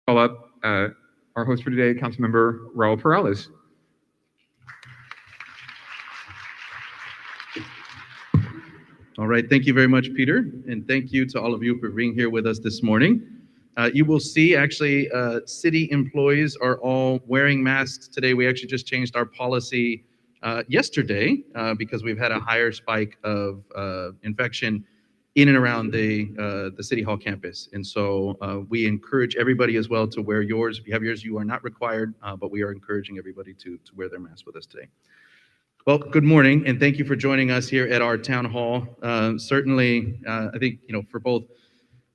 Call up our host for today, Councilmember Raul Peralez. All right, thank you very much, Peter, and thank you to all of you for being here with us this morning. You will see, actually, city employees are all wearing masks today. We actually just changed our policy yesterday because we've had a higher spike of infection in and around the City Hall campus. And so we encourage everybody as well to wear yours. If you have yours, you are not required, but we are encouraging everybody to wear their mask with us today. Well, good morning, and thank you for joining us here at our town hall. Certainly, I think, for both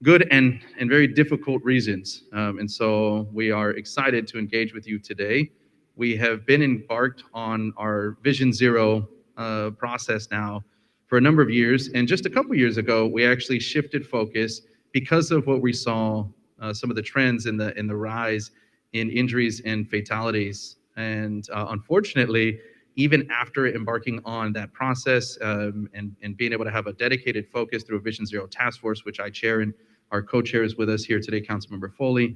good and very difficult reasons. And so we are excited to engage with you today. We have been embarked on our Vision Zero process now for a number of years. And just a couple years ago, we actually shifted focus because of what we saw, some of the trends in the rise in injuries and fatalities. And unfortunately, even after embarking on that process and being able to have a dedicated focus through a Vision Zero task force, which I chair, and our co-chair is with us here today, Councilmember Foley,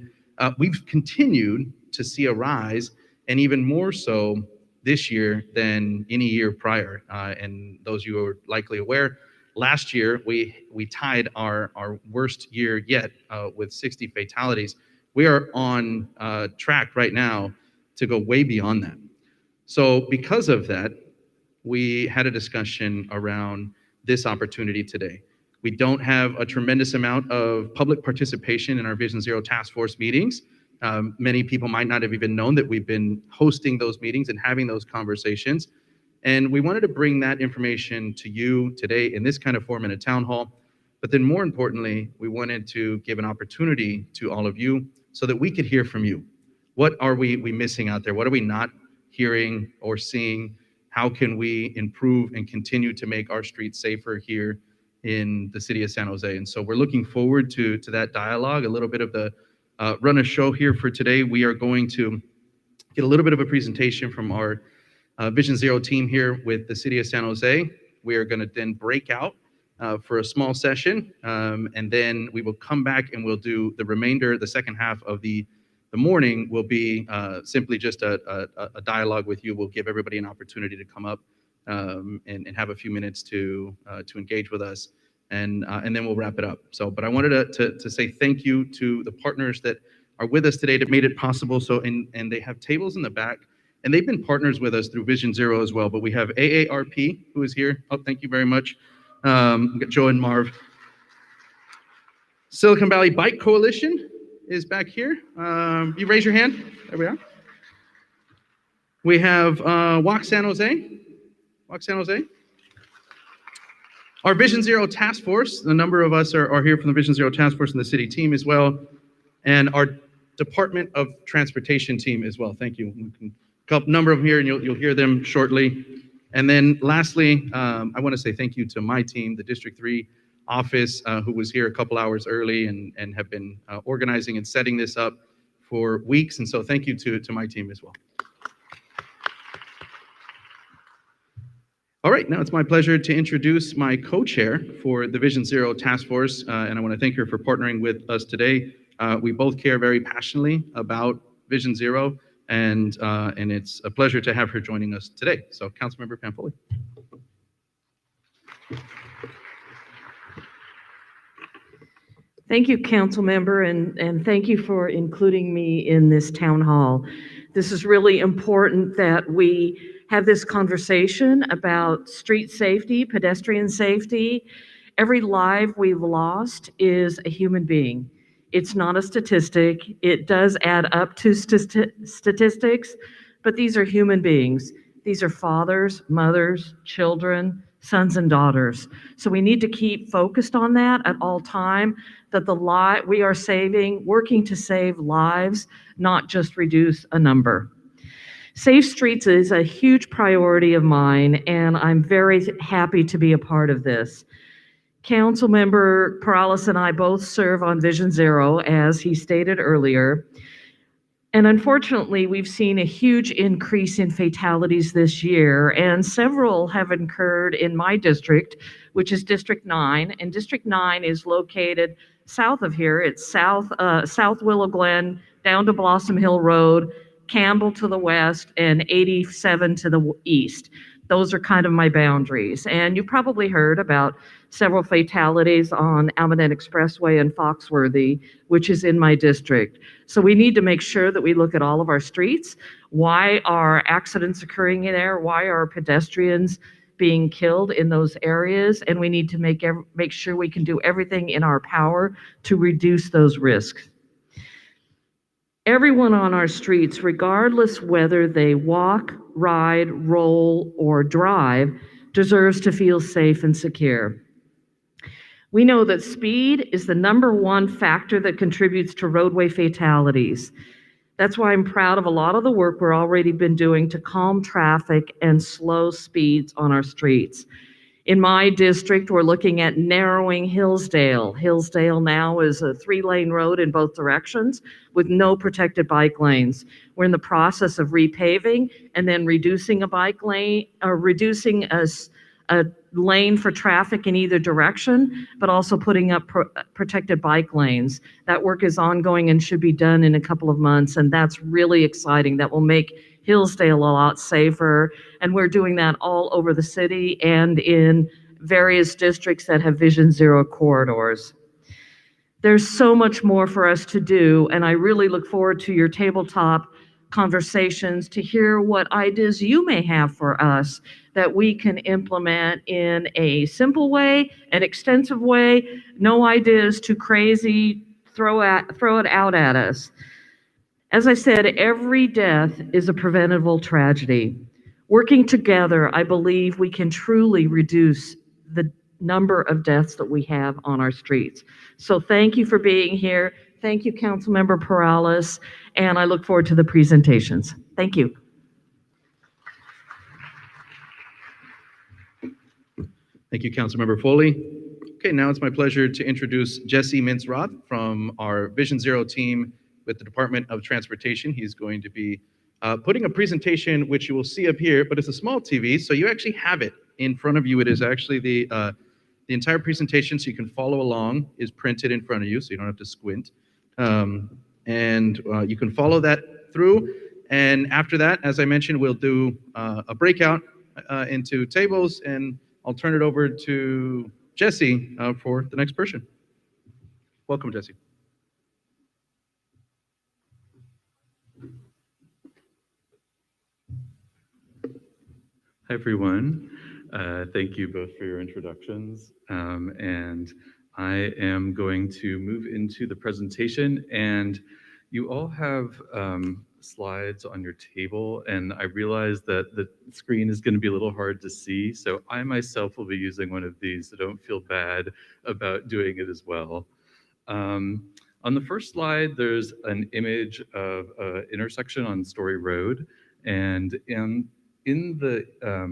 we've continued to see a rise, and even more so this year than any year prior. And those of you who are likely aware, last year we tied our worst year yet with 60 fatalities. We are on track right now to go way beyond that. So because of that, we had a discussion around this opportunity today. We don't have a tremendous amount of public participation in our Vision Zero task force meetings. Many people might not have even known that we've been hosting those meetings and having those conversations. And we wanted to bring that information to you today in this kind of form in a town hall. But then more importantly, we wanted to give an opportunity to all of you so that we could hear from you. What are we missing out there? What are we not hearing or seeing? How can we improve and continue to make our streets safer here in the city of San Jose? And so we're looking forward to that dialogue, a little bit of the run a show here for today. We are going to get a little bit of a presentation from our Vision Zero team here with the city of San Jose. We are going to then break out for a small session, and then we will come back and we'll do the remainder, the second half of the morning will be simply just a dialogue with you. We'll give everybody an opportunity to come up and have a few minutes to engage with us, and then we'll wrap it up. So, but I wanted to say thank you to the partners that are with us today that made it possible. So, and they have tables in the back, and they've been partners with us through Vision Zero as well. But we have AARP, who is here. Oh, thank you very much. We got Joe and Marv. Silicon Valley Bike Coalition is back here. You raise your hand. There we are. We have Walk San Jose. Walk San Jose. Our Vision Zero task force, a number of us are here from the Vision Zero task force and the city team as well, and our Department of Transportation team as well. Thank you. A number of them here, and you'll hear them shortly. And then lastly, I want to say thank you to my team, the District 3 office, who was here a couple hours early and have been organizing and setting this up for weeks. And so thank you to my team as well. All right, now it's my pleasure to introduce my co-chair for the Vision Zero task force, and I want to thank her for partnering with us today. We both care very passionately about Vision Zero, and it's a pleasure to have her joining us today. So, Councilmember Foley. Thank you, Councilmember, and thank you for including me in this town hall. This is really important that we have this conversation about street safety, pedestrian safety. Every life we've lost is a human being. It's not a statistic. It does add up to statistics, but these are human beings. These are fathers, mothers, children, sons and daughters. So we need to keep focused on that at all time, that we are working to save lives, not just reduce a number. Safe streets is a huge priority of mine, and I'm very happy to be a part of this. Councilmember Peralez and I both serve on Vision Zero, as he stated earlier. And unfortunately, we've seen a huge increase in fatalities this year, and several have occurred in my district, which is District 9. And District 9 is located south of here. It's South Willow Glen down to Blossom Hill Road, Campbell to the west, and 87 to the east. Those are kind of my boundaries. And you probably heard about several fatalities on Almaden Expressway and Foxworthy, which is in my district. So we need to make sure that we look at all of our streets. Why are accidents occurring there? Why are pedestrians being killed in those areas? And we need to make sure we can do everything in our power to reduce those risks. Everyone on our streets, regardless whether they walk, ride, roll, or drive, deserves to feel safe and secure. We know that speed is the #1 factor that contributes to roadway fatalities. That's why I'm proud of a lot of the work we're already been doing to calm traffic and slow speeds on our streets. In my district, we're looking at narrowing Hillsdale. Hillsdale now is a 3-lane road in both directions with no protected bike lanes. We're in the process of repaving and then reducing a bike lane, or reducing a lane for traffic in either direction, but also putting up protected bike lanes. That work is ongoing and should be done in a couple of months, and that's really exciting. That will make Hillsdale a lot safer, and we're doing that all over the city and in various districts that have Vision Zero corridors. There's so much more for us to do, and I really look forward to your tabletop conversations to hear what ideas you may have for us that we can implement in a simple way, an extensive way. No ideas too crazy, throw it out at us. As I said, every death is a preventable tragedy. Working together, I believe we can truly reduce the number of deaths that we have on our streets. So thank you for being here. Thank you, Councilmember Peralez, and I look forward to the presentations. Thank you. Thank you, Councilmember Foley. Okay, now it's my pleasure to introduce Jesse Mintz-Roth from our Vision Zero team with the Department of Transportation. He's going to be putting a presentation, which you will see up here, but it's a small TV, so you actually have it in front of you. It is actually the entire presentation, so you can follow along, is printed in front of you, so you don't have to squint. And you can follow that through. And after that, as I mentioned, we'll do a breakout into tables, and I'll turn it over to Jesse for the next person. Welcome, Jesse. Hi, everyone. Thank you both for your introductions. And I am going to move into the presentation, and you all have slides on your table, and I realize that the screen is going to be a little hard to see, so I myself will be using one of these, so don't feel bad about doing it as well. On the first slide, there's an image of an intersection on Story Road, and in the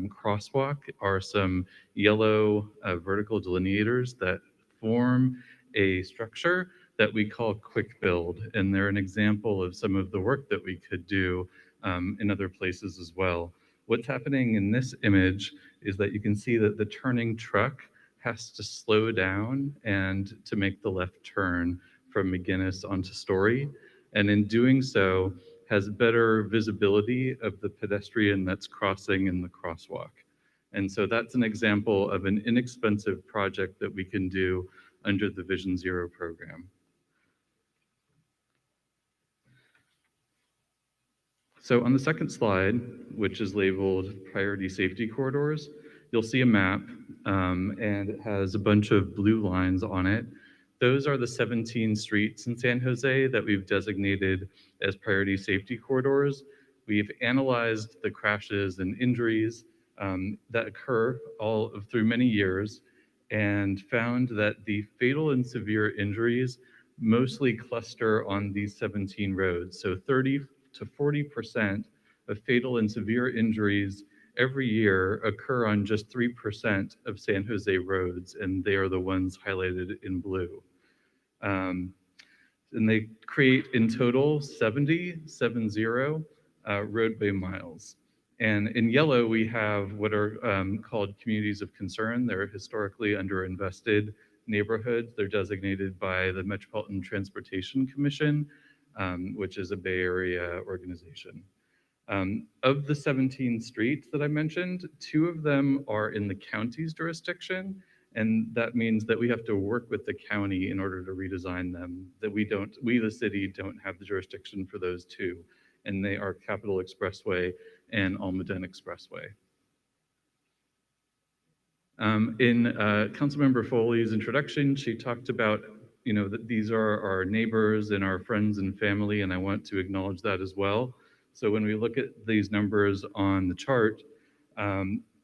crosswalk are some yellow vertical delineators that form a structure that we call quick build, and they're an example of some of the work that we could do in other places as well. What's happening in this image is that you can see that the turning truck has to slow down and to make the left turn from McGinnis onto Story, and in doing so has better visibility of the pedestrian that's crossing in the crosswalk. And so that's an example of an inexpensive project that we can do under the Vision Zero program. So on the second slide, which is labeled Priority Safety Corridors, you'll see a map, and it has a bunch of blue lines on it. Those are the 17 streets in San Jose that we've designated as priority safety corridors. We've analyzed the crashes and injuries that occur through many years, and found that the fatal and severe injuries mostly cluster on these 17 roads. So 30 to 40% of fatal and severe injuries every year occur on just 3% of San Jose roads, and they are the ones highlighted in blue. And they create in total 70 roadway miles. And in yellow, we have what are called communities of concern. They're historically underinvested neighborhoods. They're designated by the Metropolitan Transportation Commission, which is a Bay Area organization. Of the 17 streets that I mentioned, 2 of them are in the county's jurisdiction, and that means that we have to work with the county in order to redesign them, that we, the city, don't have the jurisdiction for those 2, and they are Capitol Expressway and Almaden Expressway. In Councilmember Foley's introduction, she talked about, that these are our neighbors and our friends and family, and I want to acknowledge that as well. So when we look at these numbers on the chart,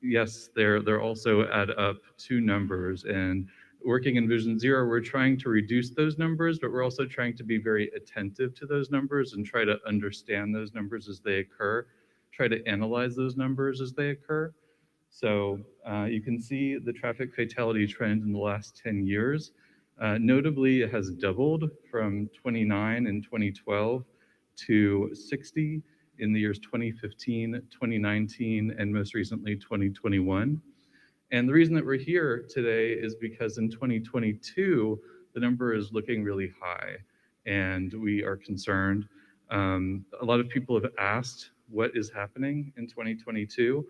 yes, they're also add up to numbers. And working in Vision Zero, we're trying to reduce those numbers, but we're also trying to be very attentive to those numbers and try to understand those numbers as they occur, try to analyze those numbers as they occur. So you can see the traffic fatality trend in the last 10 years. Notably, it has doubled from 29 in 2012 to 60 in the years 2015, 2019, and most recently 2021. And the reason that we're here today is because in 2022, the number is looking really high, and we are concerned. A lot of people have asked what is happening in 2022.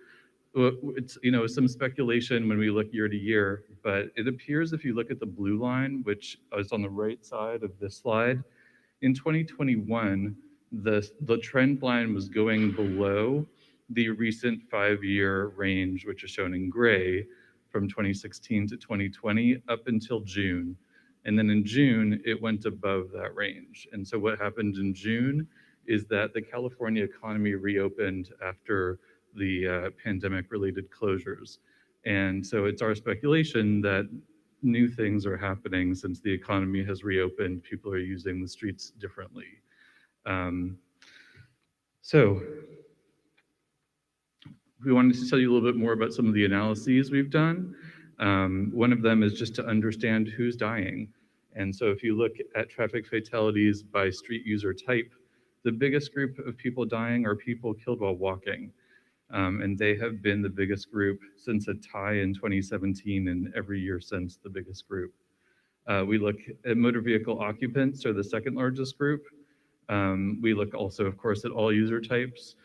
It's, some speculation when we look year to year, but it appears if you look at the blue line, which is on the right side of this slide, in 2021, the trend line was going below the recent 5-year range, which is shown in gray, from 2016 to 2020 up until June. And then in June, it went above that range. And so what happened in June is that the California economy reopened after the pandemic-related closures. And so it's our speculation that new things are happening since the economy has reopened. People are using the streets differently. So we wanted to tell you a little bit more about some of the analyses we've done. One of them is just to understand who's dying. And so if you look at traffic fatalities by street user type, the biggest group of people dying are people killed while walking. And they have been the biggest group since a tie in 2017 and every year since the biggest group. We look at motor vehicle occupants, are the second largest group. We look also, of course, at all user types.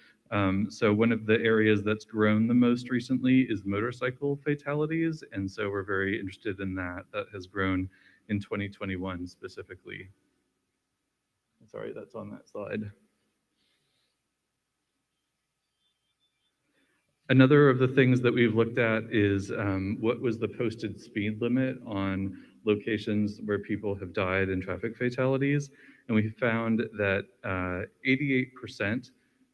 So one of the areas that's grown the most recently is motorcycle fatalities, and so we're very interested in that. That has grown in 2021 specifically. Sorry, that's on that slide. Another of the things that we've looked at is what was the posted speed limit on locations where people have died in traffic fatalities. And we found that 88%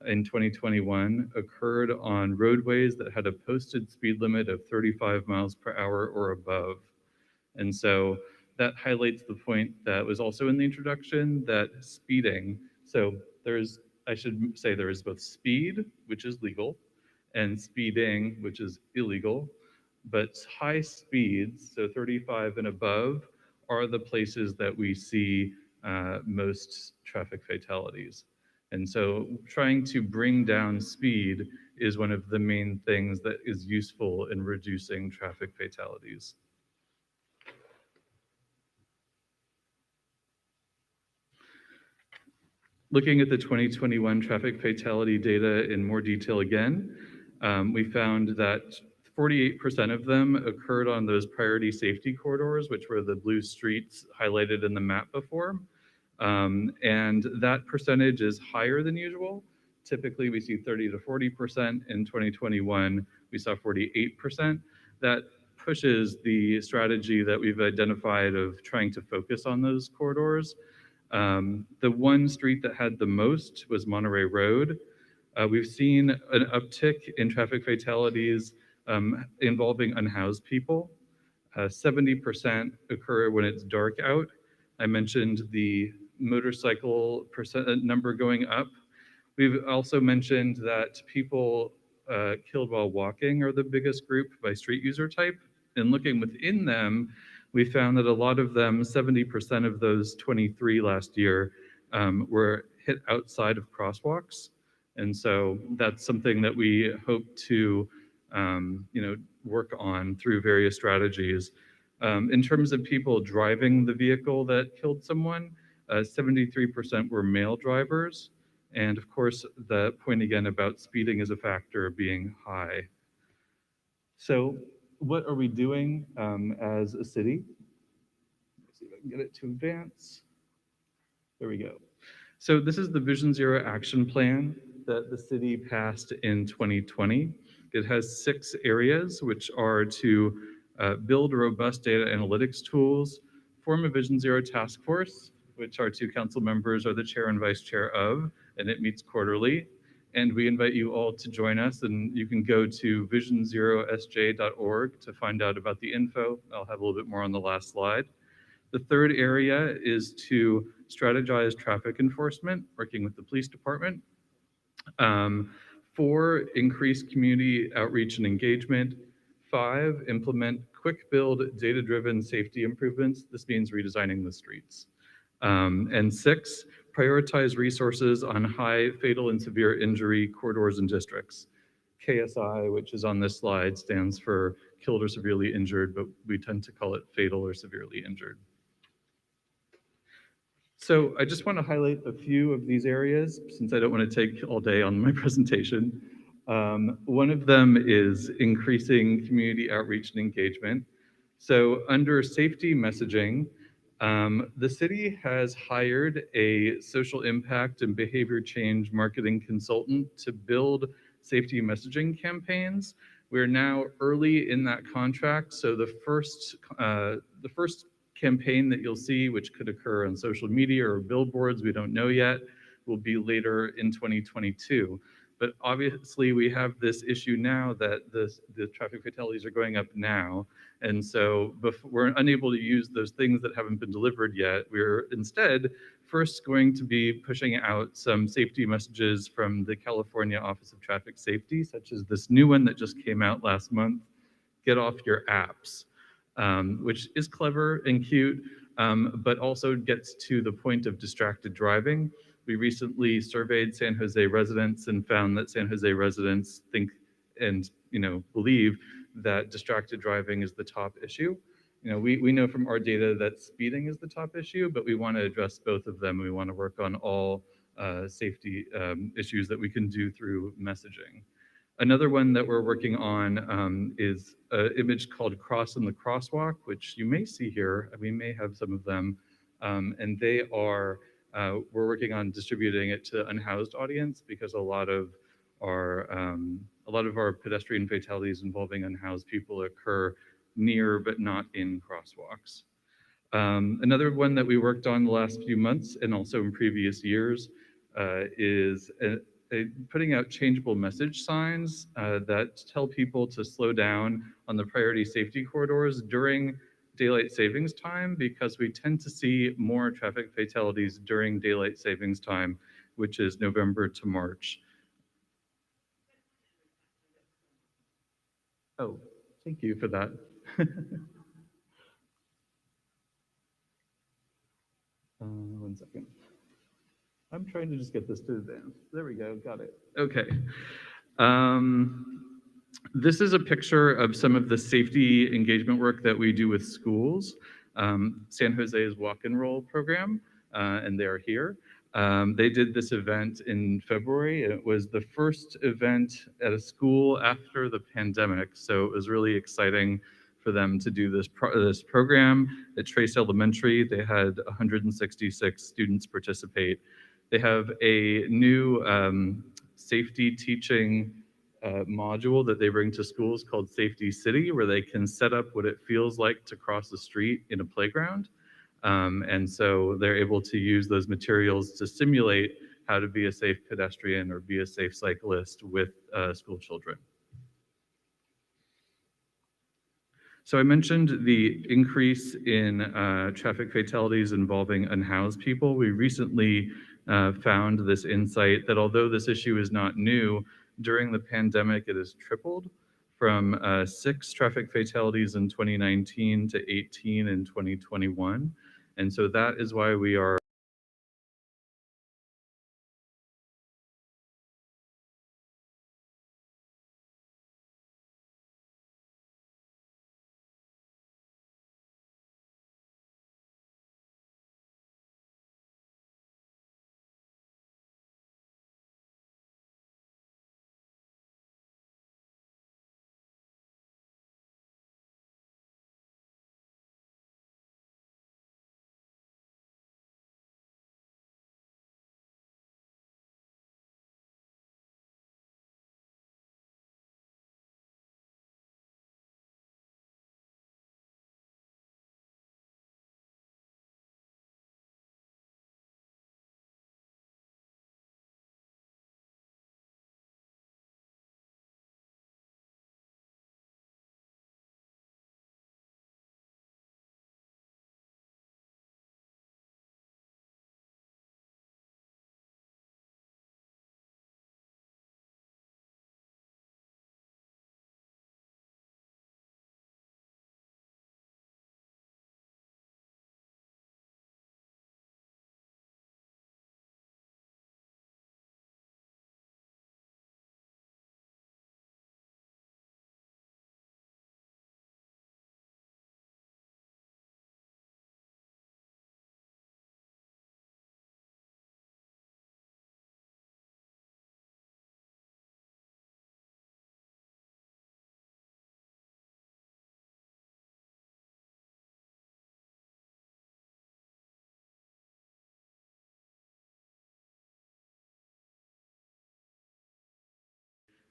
in 2021 occurred on roadways that had a posted speed limit of 35 miles per hour or above. And so that highlights the point that was also in the introduction, that speeding, so I should say there is both speed, which is legal, and speeding, which is illegal, but high speeds, so 35 and above, are the places that we see most traffic fatalities. And so trying to bring down speed is one of the main things that is useful in reducing traffic fatalities. Looking at the 2021 traffic fatality data in more detail again, we found that 48% of them occurred on those priority safety corridors, which were the blue streets highlighted in the map before. And that percentage is higher than usual. Typically, we see 30 to 40%. In 2021, we saw 48%. That pushes the strategy that we've identified of trying to focus on those corridors. The one street that had the most was Monterey Road. We've seen an uptick in traffic fatalities involving unhoused people. 70% occur when it's dark out. I mentioned the motorcycle number going up. We've also mentioned that people killed while walking are the biggest group by street user type. And looking within them, we found that a lot of them, 70% of those 23 last year, were hit outside of crosswalks. And so that's something that we hope to work on through various strategies. In terms of people driving the vehicle that killed someone, 73% were male drivers. And of course, the point again about speeding as a factor being high. So what are we doing as a city? Let's see if I can get it to advance. There we go. So this is the Vision Zero action plan that the city passed in 2020. It has 6 areas, which are to build robust data analytics tools, form a Vision Zero task force, which our 2 council members are the chair and vice chair of, and it meets quarterly. And we invite you all to join us, and you can go to visionzerosj.org to find out about the info. I'll have a little bit more on the last slide. The third area is to strategize traffic enforcement, working with the police department. 4, increase community outreach and engagement. 5, implement quick build data-driven safety improvements. This means redesigning the streets. And 6, prioritize resources on high fatal and severe injury corridors and districts. KSI, which is on this slide, stands for killed or severely injured, but we tend to call it fatal or severely injured. So I just want to highlight a few of these areas, since I don't want to take all day on my presentation. One of them is increasing community outreach and engagement. So under safety messaging, the city has hired a social impact and behavior change marketing consultant to build safety messaging campaigns. We're now early in that contract, so the first campaign that you'll see, which could occur on social media or billboards, we don't know yet, will be later in 2022. But obviously we have this issue now that the traffic fatalities are going up now. And so we're unable to use those things that haven't been delivered yet. We're instead first going to be pushing out some safety messages from the California Office of Traffic Safety, such as this new one that just came out last month, Get Off Your Apps. Which is clever and cute, but also gets to the point of distracted driving. We recently surveyed San Jose residents and found that San Jose residents think and believe that distracted driving is the top issue. We know from our data that speeding is the top issue, but we want to address both of them. We want to work on all safety issues that we can do through messaging. Another one that we're working on is an image called Cross in the Crosswalk, which you may see here. We may have some of them. And they are, we're working on distributing it to unhoused audience because a lot of our pedestrian fatalities involving unhoused people occur near but not in crosswalks. Another one that we worked on the last few months and also in previous years is putting out changeable message signs that tell people to slow down on the priority safety corridors during daylight savings time, because we tend to see more traffic fatalities during daylight savings time, which is November to March. Oh, thank you for that. One second. I'm trying to just get this to advance. There we go, got it. Okay. This is a picture of some of the safety engagement work that we do with schools. San Jose's Walk and Roll program, and they're here. They did this event in February. It was the first event at a school after the pandemic, so it was really exciting for them to do this program. At Trace Elementary, they had 166 students participate. They have a new safety teaching module that they bring to schools called Safety City, where they can set up what it feels like to cross the street in a playground. And so they're able to use those materials to simulate how to be a safe pedestrian or be a safe cyclist with school children. So I mentioned the increase in traffic fatalities involving unhoused people. We recently found this insight that although this issue is not new, during the pandemic it has tripled from 6 traffic fatalities in 2019 to 18 in 2021. And so that is why we are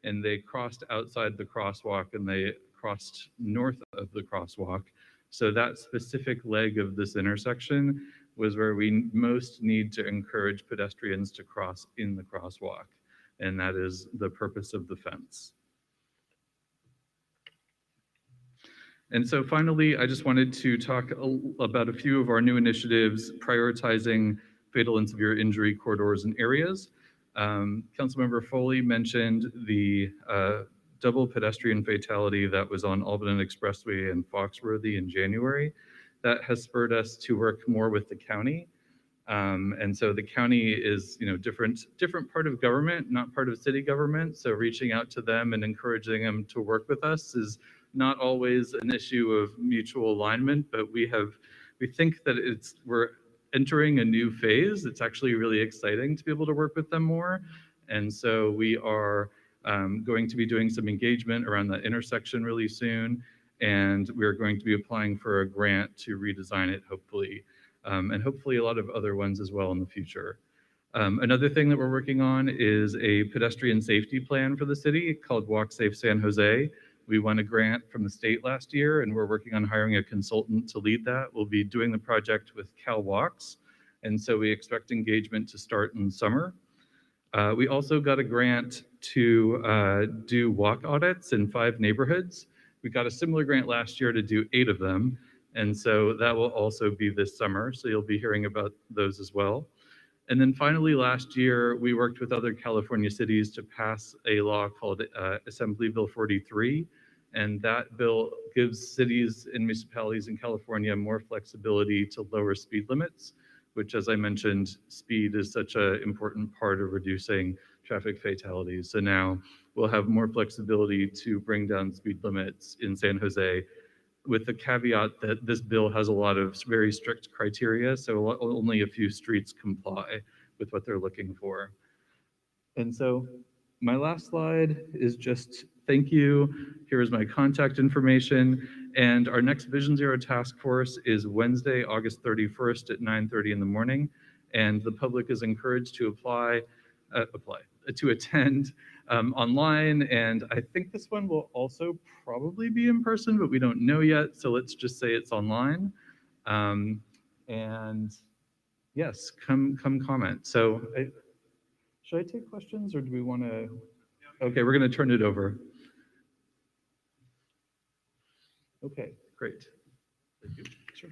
and they crossed outside the crosswalk and they crossed north of the crosswalk. So that specific leg of this intersection was where we most need to encourage pedestrians to cross in the crosswalk. And that is the purpose of the fence. And so finally, I just wanted to talk about a few of our new initiatives prioritizing fatal and severe injury corridors and areas. Councilmember Foley mentioned the double pedestrian fatality that was on Albanon Expressway and Foxworthy in January. That has spurred us to work more with the county. And so the county is, different part of government, not part of city government. So reaching out to them and encouraging them to work with us is not always an issue of mutual alignment, but we think that we're entering a new phase. It's actually really exciting to be able to work with them more. And so we are going to be doing some engagement around that intersection really soon. And we're going to be applying for a grant to redesign it, hopefully. And hopefully a lot of other ones as well in the future. Another thing that we're working on is a pedestrian safety plan for the city called Walk Safe San Jose. We won a grant from the state last year, and we're working on hiring a consultant to lead that. We'll be doing the project with Cal Walks, and so we expect engagement to start in summer. We also got a grant to do walk audits in 5 neighborhoods. We got a similar grant last year to do 8 of them, and so that will also be this summer, so you'll be hearing about those as well. And then finally, last year, we worked with other California cities to pass a law called Assembly Bill 43, and that bill gives cities and municipalities in California more flexibility to lower speed limits, which, as I mentioned, speed is such an important part of reducing traffic fatalities. So now we'll have more flexibility to bring down speed limits in San Jose, with the caveat that this bill has a lot of very strict criteria, so only a few streets comply with what they're looking for. And so my last slide is just thank you. Here is my contact information. And our next Vision Zero task force is Wednesday, August 31st at 9:30 in the morning. And the public is encouraged to to attend online, and I think this one will also probably be in person, but we don't know yet, so let's just say it's online. And yes, come comment. So should I take questions, or do we want to? Okay, we're going to turn it over. Okay, great. Thank you. Sure.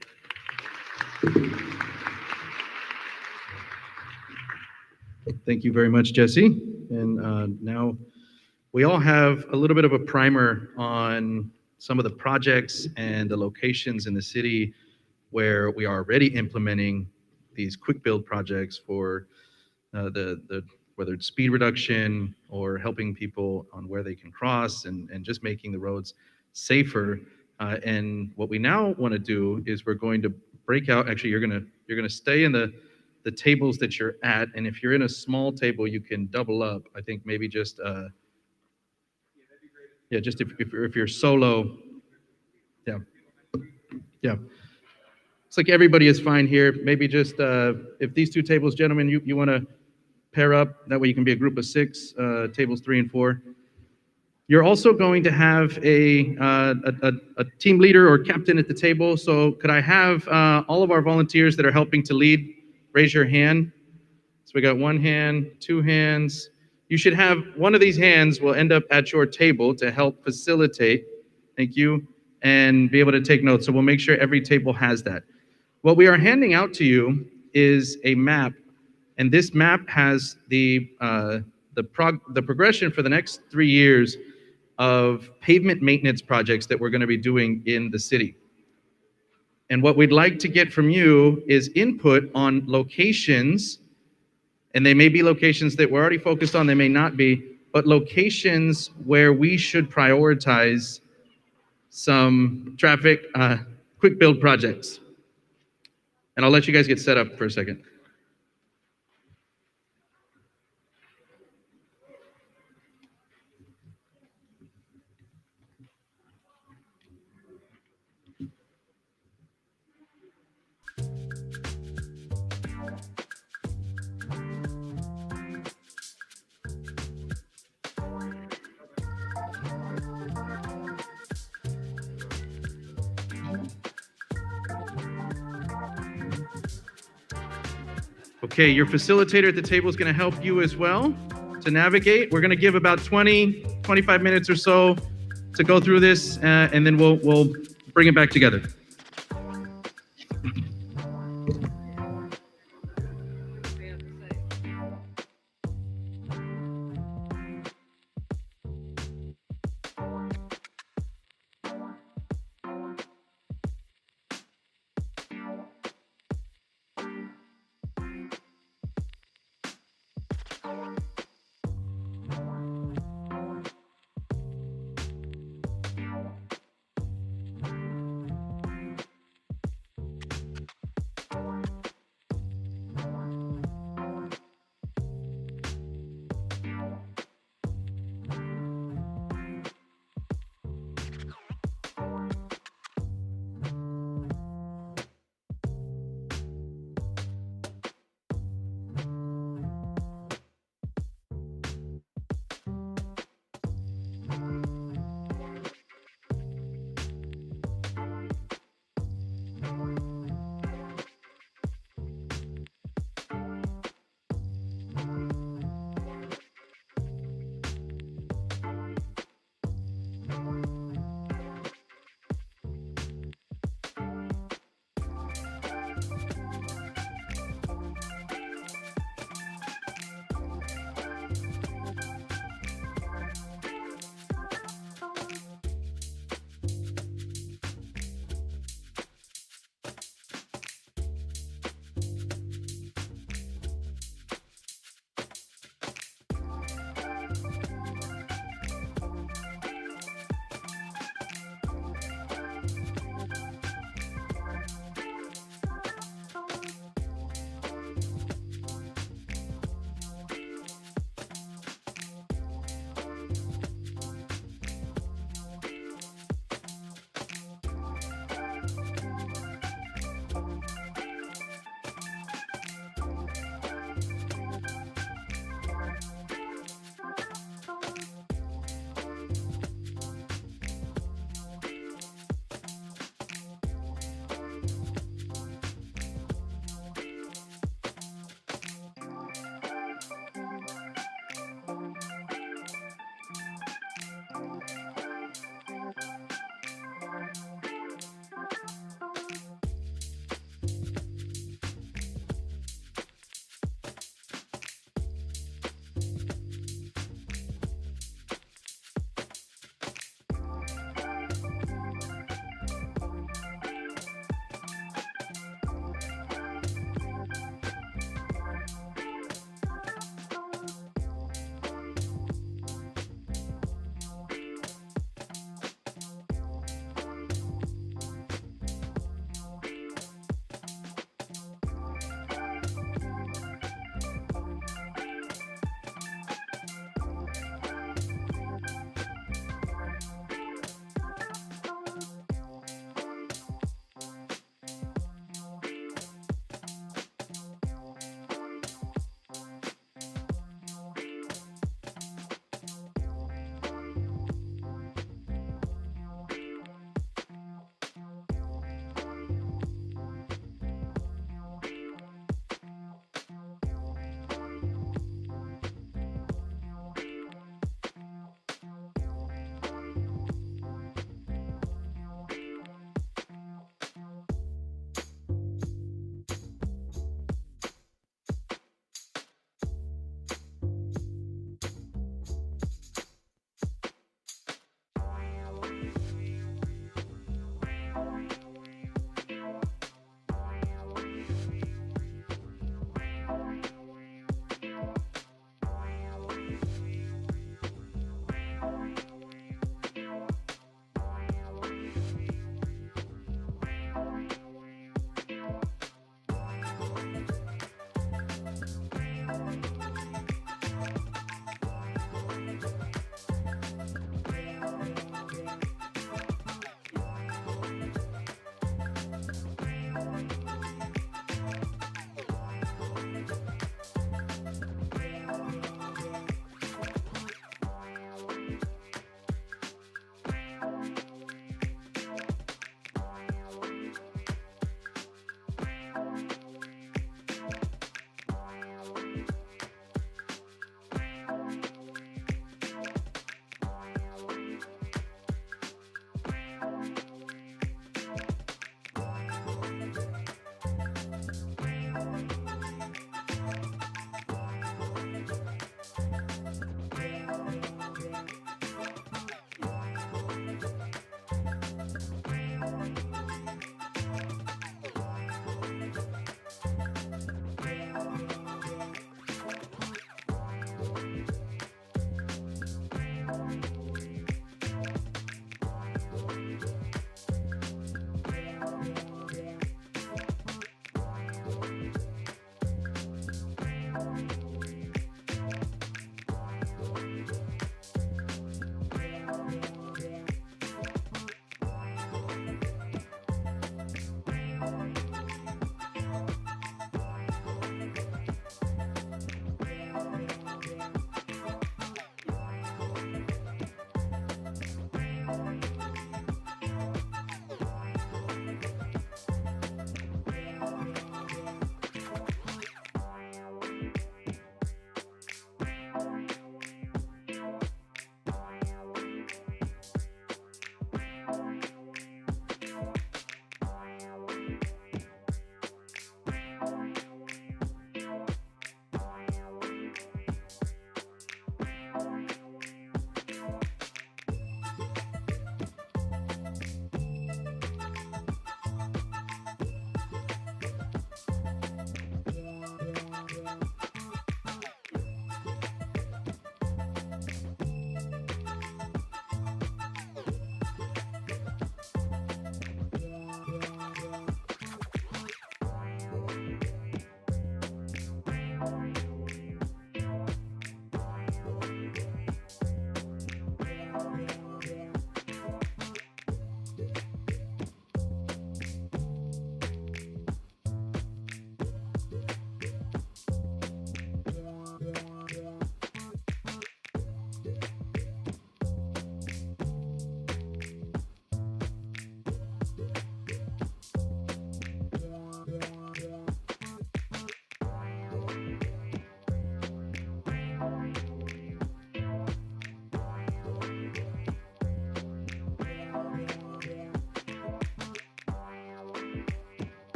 Thank you very much, Jesse. And now we all have a little bit of a primer on some of the projects and the locations in the city where we are already implementing these quick build projects for whether it's speed reduction or helping people on where they can cross and just making the roads safer. And what we now want to do is we're going to break out. Actually, you're gonna stay in the tables that you're at, and if you're in a small table, you can double up. I think maybe just just if you're solo, yeah. It's like everybody is fine here. Maybe just if these 2 tables, gentlemen, you want to pair up. That way you can be a group of 6, tables 3 and 4. You're also going to have a team leader or captain at the table. So could I have all of our volunteers that are helping to lead raise your hand? So we got 1 hand, 2 hands. You should have one of these hands will end up at your table to help facilitate, thank you, and be able to take notes. So we'll make sure every table has that. What we are handing out to you is a map, and this map has the progression for the next 3 years of pavement maintenance projects that we're going to be doing in the city. And what we'd like to get from you is input on locations, and they may be locations that we're already focused on, they may not be, but locations where we should prioritize some traffic quick build projects. And I'll let you guys get set up for a second. Okay, your facilitator at the table is going to help you as well to navigate. We're going to give about 25 minutes or so to go through this, and then we'll bring it back together.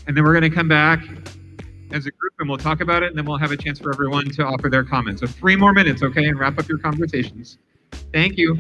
And then we're going to come back as a group and we'll talk about it, and then we'll have a chance for everyone to offer their comments. So 3 more minutes, okay, and wrap up your conversations. Thank you.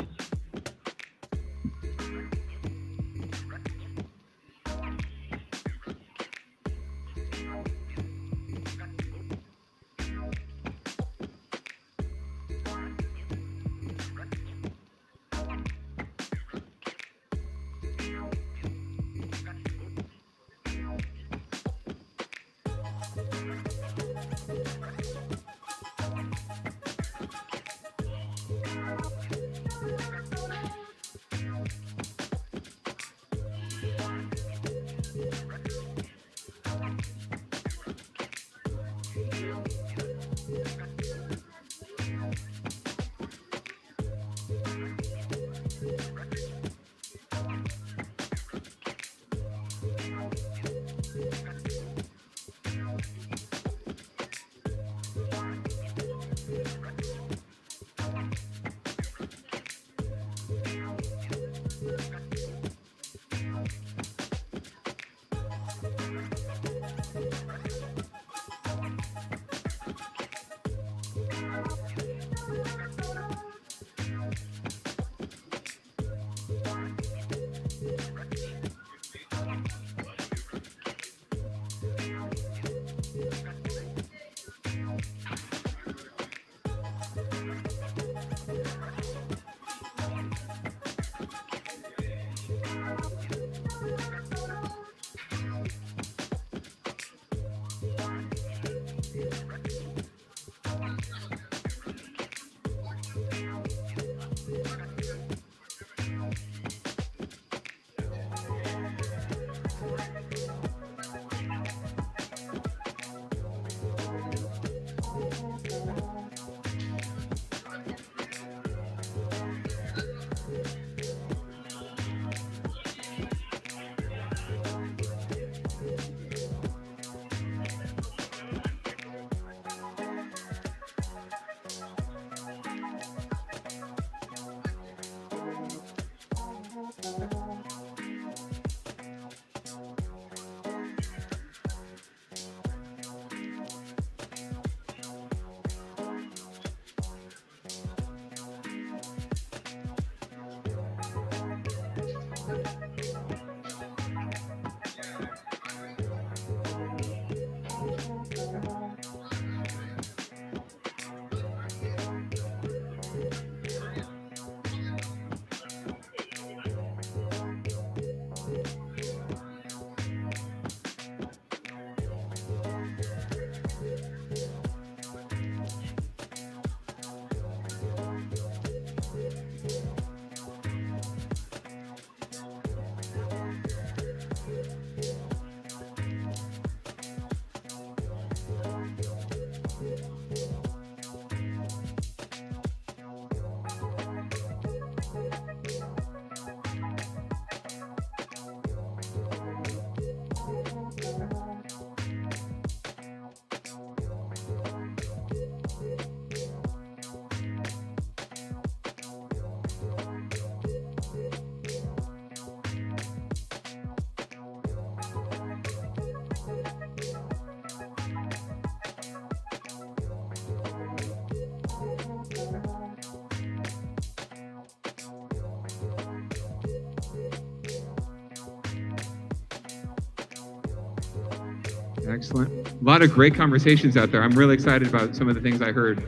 Excellent. A lot of great conversations out there. I'm really excited about some of the things I heard.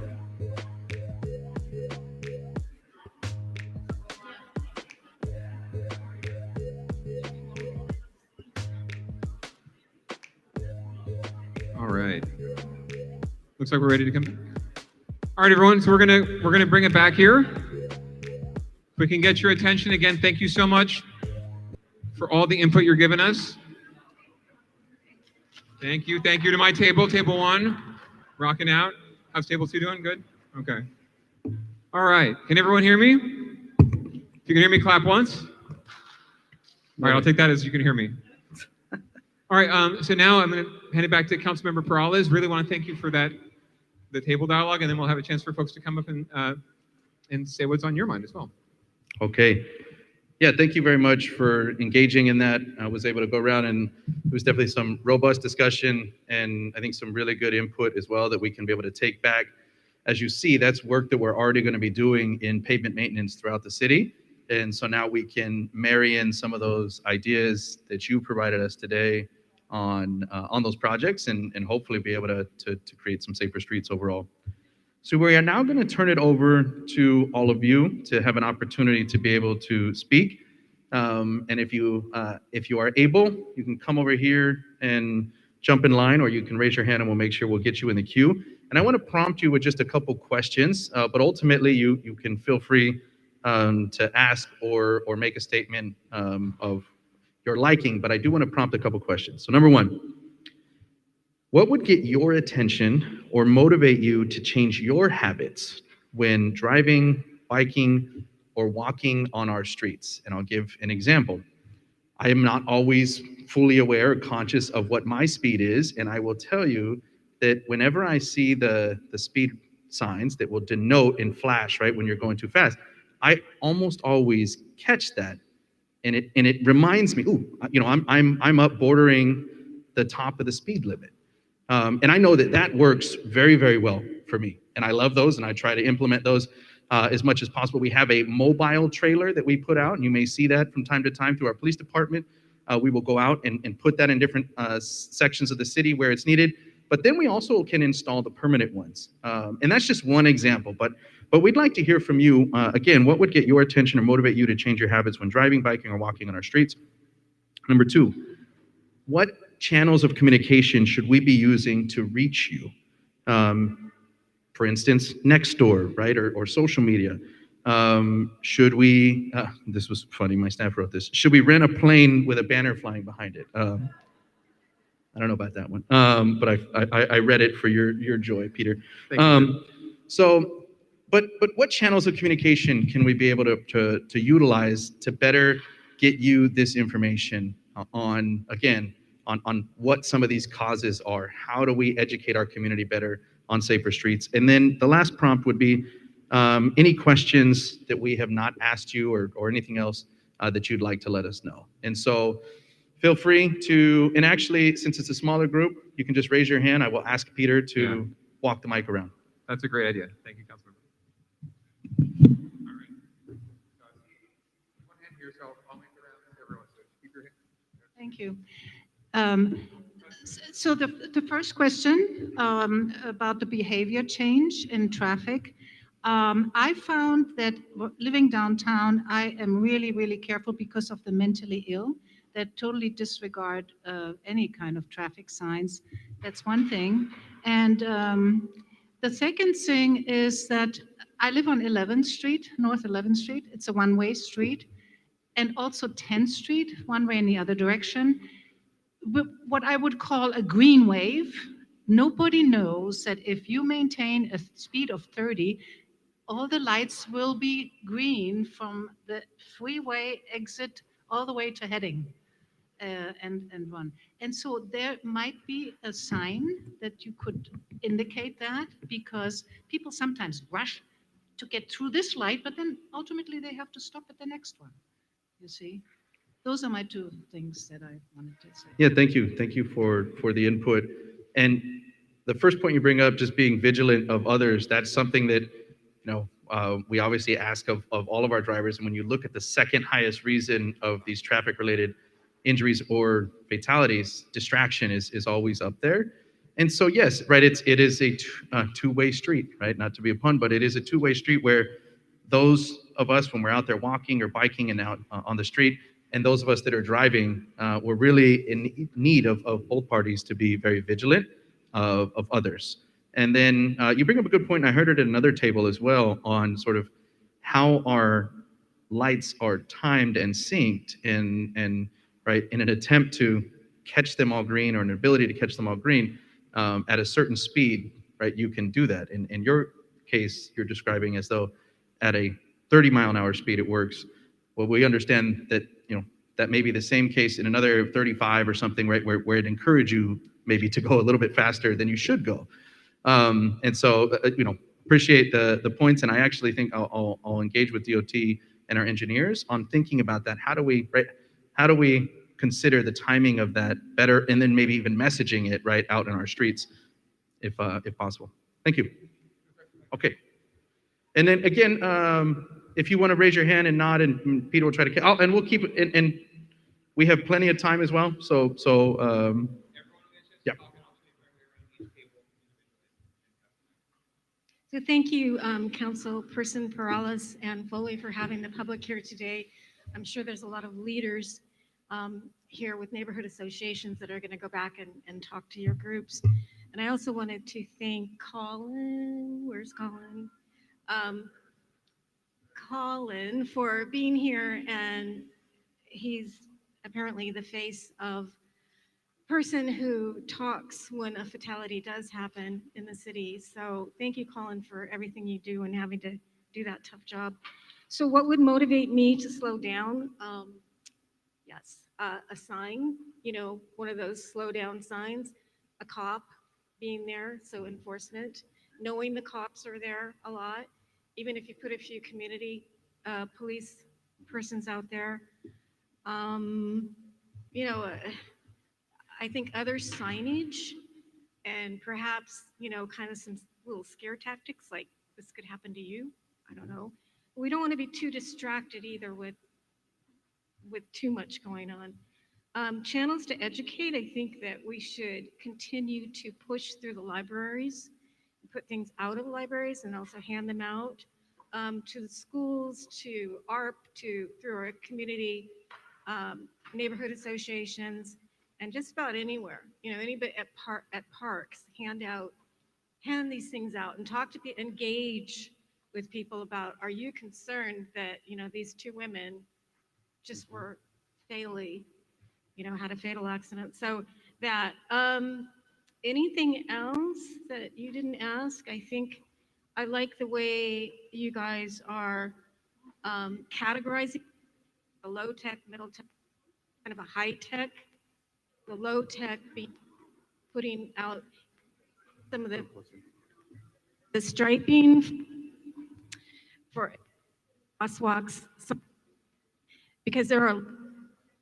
All right. Looks like we're ready to come. All right, everyone. So we're gonna bring it back here. If we can get your attention again, thank you so much for all the input you're giving us. Thank you. Thank you to my table, table 1, rocking out. How's table 2 doing? Good? Okay. All right. Can everyone hear me? If you can hear me, clap once. All right, I'll take that as you can hear me. All right, so now I'm going to hand it back to Councilmember Peralez. Really want to thank you for that, the table dialogue, and then we'll have a chance for folks to come up and say what's on your mind as well. Okay. Yeah, thank you very much for engaging in that. I was able to go around, and it was definitely some robust discussion and I think some really good input as well that we can be able to take back. As you see, that's work that we're already going to be doing in pavement maintenance throughout the city. And so now we can marry in some of those ideas that you provided us today on those projects and hopefully be able to create some safer streets overall. So we are now going to turn it over to all of you to have an opportunity to be able to speak. And if you are able, you can come over here and jump in line, or you can raise your hand and we'll make sure we'll get you in the queue. And I want to prompt you with just a couple questions, but ultimately you can feel free to ask or make a statement of your liking, but I do want to prompt a couple questions. So number 1, what would get your attention or motivate you to change your habits when driving, biking, or walking on our streets? And I'll give an example. I am not always fully aware or conscious of what my speed is, and I will tell you that whenever I see the speed signs that will denote and flash, right, when you're going too fast, I almost always catch that. And it reminds me, I'm up bordering the top of the speed limit. And I know that works very, very well for me. And I love those, and I try to implement those as much as possible. We have a mobile trailer that we put out, and you may see that from time to time through our police department. We will go out and put that in different sections of the city where it's needed. But then we also can install the permanent ones. And that's just one example. But we'd like to hear from you. Again, what would get your attention or motivate you to change your habits when driving, biking, or walking on our streets? Number 2, what channels of communication should we be using to reach you? For instance, Nextdoor, right, or social media. Should we, this was funny, my staff wrote this. Should we rent a plane with a banner flying behind it? I don't know about that one, but I read it for your joy, Peter. Thank you. But what channels of communication can we be able to utilize to better get you this information on what some of these causes are? How do we educate our community better on safer streets? And then the last prompt would be any questions that we have not asked you or anything else that you'd like to let us know. And so feel free to, and actually, since it's a smaller group, you can just raise your hand. I will ask Peter to walk the mic around. That's a great idea. Thank you, Councilmember. All right. One hand here, so I'll make it around to everyone. So keep your hand. Thank you. So the first question about the behavior change in traffic, I found that living downtown, I am really, really careful because of the mentally ill that totally disregard any kind of traffic signs. That's one thing. And the second thing is that I live on 11th Street, North 11th Street. It's a one-way street. And also 10th Street, one way in the other direction. What I would call a green wave. Nobody knows that if you maintain a speed of 30, all the lights will be green from the freeway exit all the way to Heading and run. And so there might be a sign that you could indicate that, because people sometimes rush to get through this light, but then ultimately they have to stop at the next one, you see? Those are my 2 things that I wanted to say. Yeah, thank you. Thank you for the input. And the first point you bring up, just being vigilant of others, that's something that, we obviously ask of all of our drivers. And when you look at the second highest reason of these traffic-related injuries or fatalities, distraction is always up there. And so, yes, right, it is a two-way street, right? Not to be a pun, but it is a two-way street where those of us, when we're out there walking or biking and out on the street, and those of us that are driving, we're really in need of both parties to be very vigilant of others. And then you bring up a good point, and I heard it at another table as well, on sort of how our lights are timed and synced, and right, in an attempt to catch them all green, or an ability to catch them all green at a certain speed, right? You can do that. In your case, you're describing as though at a 30-mile-an-hour speed it works. Well, we understand that, you know, that may be the same case in another 35 or something, right, where it encourage you maybe to go a little bit faster than you should go. And so, you know, appreciate the points, and I actually think I'll engage with DOT and our engineers on thinking about that. How do we consider the timing of that better, and then maybe even messaging it right out in our streets, if possible. Thank you. Okay. And then again, if you want to raise your hand and nod, and Peter will try to, and we'll keep it, and we have plenty of time as well. So yeah. So thank you, Councilperson Peralez and Foley, for having the public here today. I'm sure there's a lot of leaders here with neighborhood associations that are going to go back and talk to your groups. And I also wanted to thank Colin. Where's Colin? Colin for being here, and he's apparently the face of person who talks when a fatality does happen in the city. So thank you, Colin, for everything you do and having to do that tough job. So what would motivate me to slow down? Yes, a sign, you know, one of those slow down signs, a cop being there, so enforcement, knowing the cops are there a lot, even if you put a few community police persons out there. You know, I think other signage, and perhaps, you know, kind of some little scare tactics, like this could happen to you. I don't know. We don't want to be too distracted either with too much going on. Channels to educate, I think that we should continue to push through the libraries, put things out of the libraries and also hand them out to the schools, to AARP, through our community neighborhood associations, and just about anywhere. You know, anybody at parks, hand these things out and talk to people, engage with people about, are you concerned that, you know, these two women just were fatally, you know, had a fatal accident? So that, anything else that you didn't ask? I think I like the way you guys are categorizing the low tech, middle tech, kind of a high tech. The low tech being putting out some of the striping for crosswalks, because there are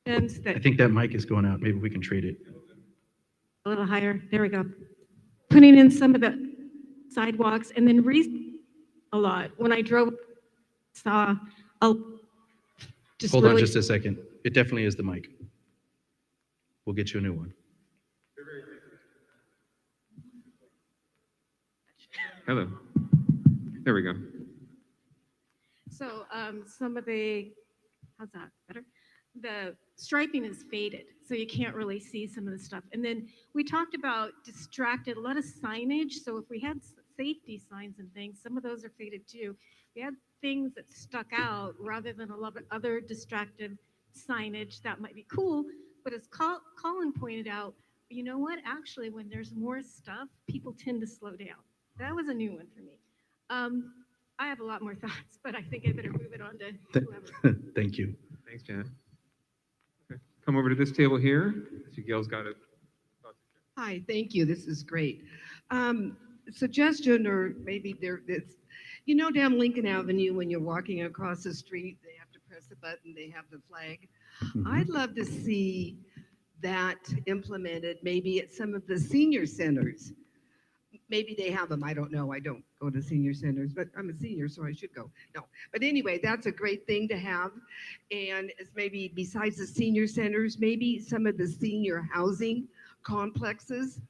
things I that think that mic is going out. Maybe we can trade it. a little higher. There we go. Putting in some of the sidewalks, and then a lot. When I drove, saw just Hold really, on just a second. It definitely is the mic. We'll get you a new one. Hello. There we go. So some of the, how's that, better? The striping is faded, so you can't really see some of the stuff. And then we talked about distracted, a lot of signage. So if we had safety signs and things, some of those are faded too. We had things that stuck out rather than a lot of other distracted signage that might be cool. But as Colin pointed out, you know what? Actually, when there's more stuff, people tend to slow down. That was a new one for me. I have a lot more thoughts, but I think I better move it on to whoever. Thank you. Thanks, Janet. Okay. Come over to this table here. I see Gail's got it. Hi, thank you. This is great. Suggestion, or maybe it's, you know, down Lincoln Avenue when you're walking across the street, they have to press a button, they have the flag. I'd love to see that implemented maybe at some of the senior centers. Maybe they have them. I don't know. I don't go to senior centers, but I'm a senior, so I should go. No. But anyway, that's a great thing to have. And it's maybe besides the senior centers, maybe some of the senior housing complexes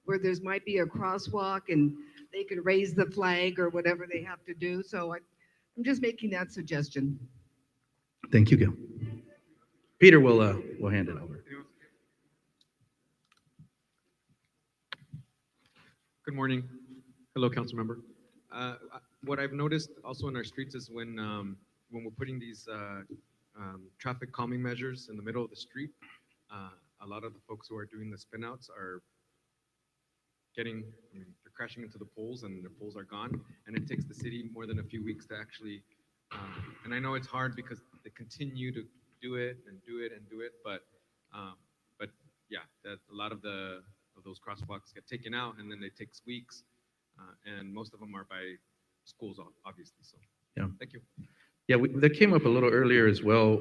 where there's might be a crosswalk and they can raise the flag or whatever they have to do. So I'm just making that suggestion. Thank you, Gil. Peter will hand it over. Good morning. Hello, Councilmember. What I've noticed also in our streets is when we're putting these traffic calming measures in the middle of the street, a lot of the folks who are doing the spinouts are they're crashing into the poles and the poles are gone. And it takes the city more than a few weeks to actually, and I know it's hard because they continue to do it and do it and do it, but yeah, that a lot of those crosswalks get taken out and then they take weeks, and most of them are by schools, obviously. So Yeah. thank you. Yeah, that came up a little earlier as well,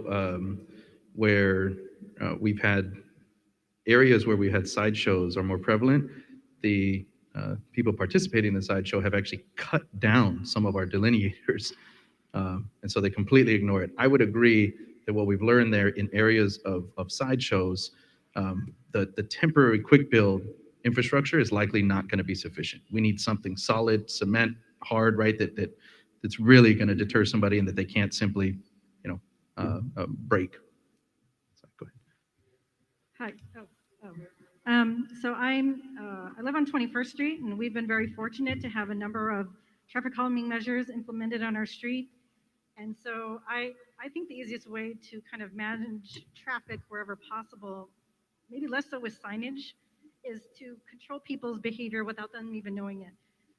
where we've had areas where we had sideshows are more prevalent. The people participating in the sideshow have actually cut down some of our delineators, and so they completely ignore it. I would agree that what we've learned there in areas of sideshows, the temporary quick build infrastructure is likely not going to be sufficient. We need something solid, cement, hard, right? That's really going to deter somebody and that they can't simply, break. So, go ahead. Hi. So I live on 21st Street, and we've been very fortunate to have a number of traffic calming measures implemented on our street. And so I think the easiest way to kind of manage traffic wherever possible, maybe less so with signage, is to control people's behavior without them even knowing it.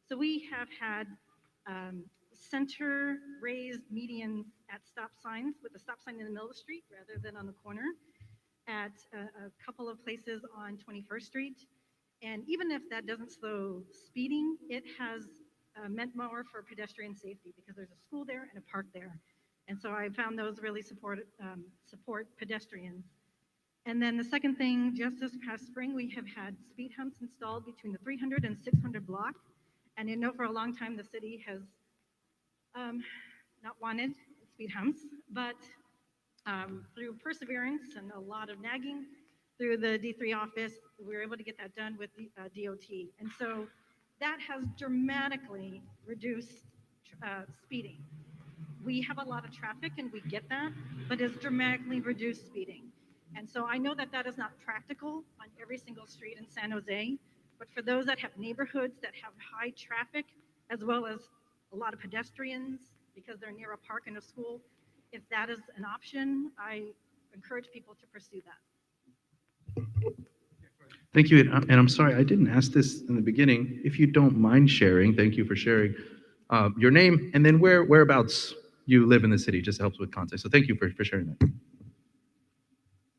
So we have had center raised medians at stop signs with a stop sign in the middle of the street rather than on the corner at a couple of places on 21st Street. And even if that doesn't slow speeding, it has meant more for pedestrian safety because there's a school there and a park there. And so I found those really support pedestrians. And then the second thing, just this past spring, we have had speed humps installed between the 300 and 600 block. And I know for a long time the city has not wanted speed humps, but through perseverance and a lot of nagging through the D3 office, we were able to get that done with the DOT. And so that has dramatically reduced speeding. We have a lot of traffic and we get that, but it's dramatically reduced speeding. And so I know that that is not practical on every single street in San Jose, but for those that have neighborhoods that have high traffic, as well as a lot of pedestrians because they're near a park and a school, if that is an option, I encourage people to pursue that. Thank you. And I'm sorry, I didn't ask this in the beginning. If you don't mind sharing, thank you for sharing your name and then whereabouts you live in the city. Just helps with context. So thank you for sharing that.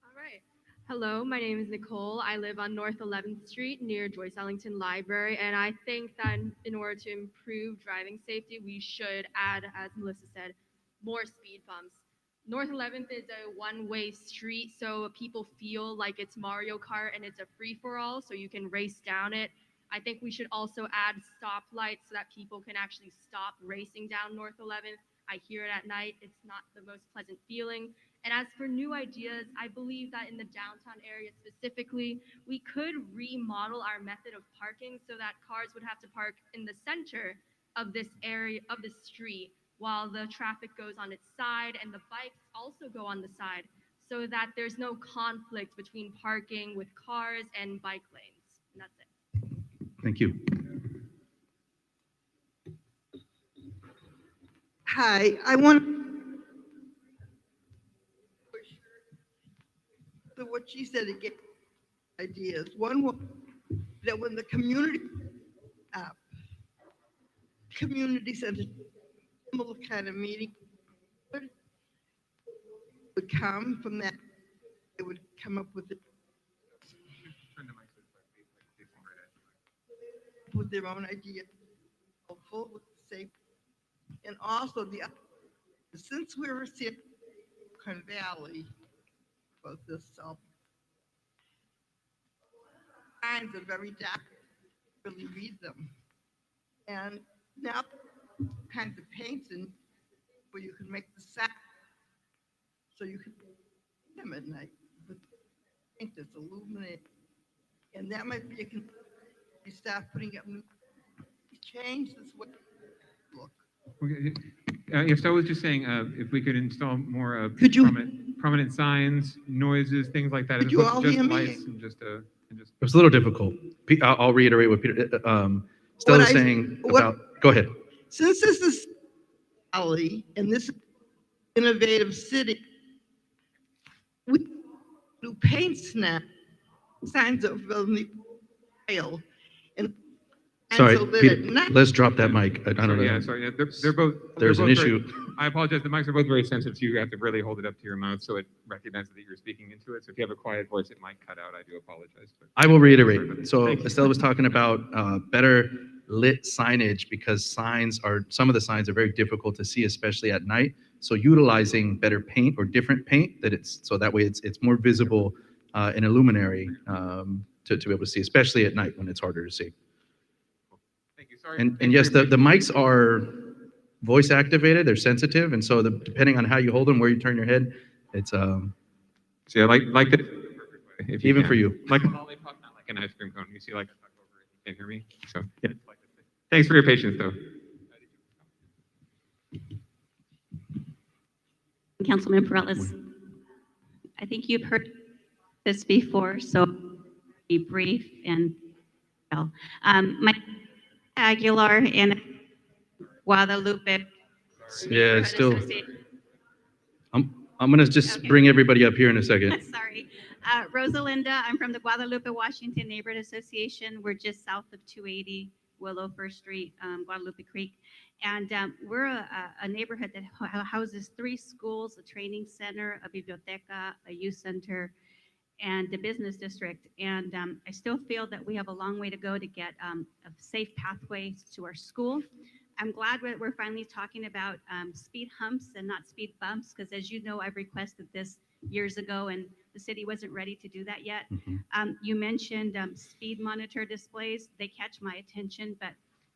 All right. Hello, my name is Nicole. I live on North 11th Street near Joyce Ellington Library. And I think that in order to improve driving safety, we should add, as Melissa said, more speed bumps. North 11th is a one-way street, so people feel like it's Mario Kart and it's a free-for-all, so you can race down it. I think we should also add stoplights so that people can actually stop racing down North 11th. I hear it at night. It's not the most pleasant feeling. And as for new ideas, I believe that in the downtown area specifically, we could remodel our method of parking so that cars would have to park in the center of this area, of the street, while the traffic goes on its side and the bikes also go on the side so that there's no conflict between parking with cars and bike lanes. And that's it. Thank you. Hi, I want to what she said again. Ideas. One was that when the community center kind of meeting would come from that, it would come up with their own idea, helpful, safe, and also since we were seeing Valley, both this signs are very dark. Really read them. And now kinds of paints and where you can make the sack so you can paint them at night with paint that's illuminated. And that might be a you start putting up new change this way look. Okay. If so, I was just saying, if we could install more Could you- prominent signs, noises, things like that, as Could you opposed all to just hear me? lights and just It was a little difficult. I'll reiterate what Peter, Stella was saying about, go ahead. Since this is alley and this is innovative city, we do paint snap signs of the trail and Sorry, so that Peter, at night, let's drop that mic. I don't know. yeah, sorry, yeah, they're both. There's they're an both very- issue. I apologize. The mics are both very sensitive, so you have to really hold it up to your mouth so it recognizes that you're speaking into it. So if you have a quiet voice, it might cut out. I do apologize. But I will reiterate. So Thank you. Estella was talking about better lit signage because some of the signs are very difficult to see, especially at night. So utilizing better paint or different paint so that way it's more visible and illuminary to be able to see, especially at night when it's harder to see. Thank you. Sorry. And yes, the mics are voice activated, they're sensitive, and so depending on how you hold them, where you turn your head, it's So yeah, like the if even can. for you. Like a lollipop, not like an ice cream cone. You see, like stuck over it. You can't hear me. So yeah. Thanks for your patience, though. Councilmember Peralez, I think you've heard this before, so be brief and well. My Aguilar and Guadalupe. Yeah, it's still. I'm gonna just bring everybody up here in a second. Sorry. Rosalinda, I'm from the Guadalupe, Washington Neighborhood Association. We're just south of 280 Willow First Street, Guadalupe Creek. And we're a neighborhood that houses 3 schools, a training center, a biblioteca, a youth center, and the business district. And I still feel that we have a long way to go to get a safe pathways to our school. I'm glad we're finally talking about speed humps and not speed bumps, because as you know, I've requested this years ago and the city wasn't ready to do that yet. You mentioned speed monitor displays. They catch my attention, but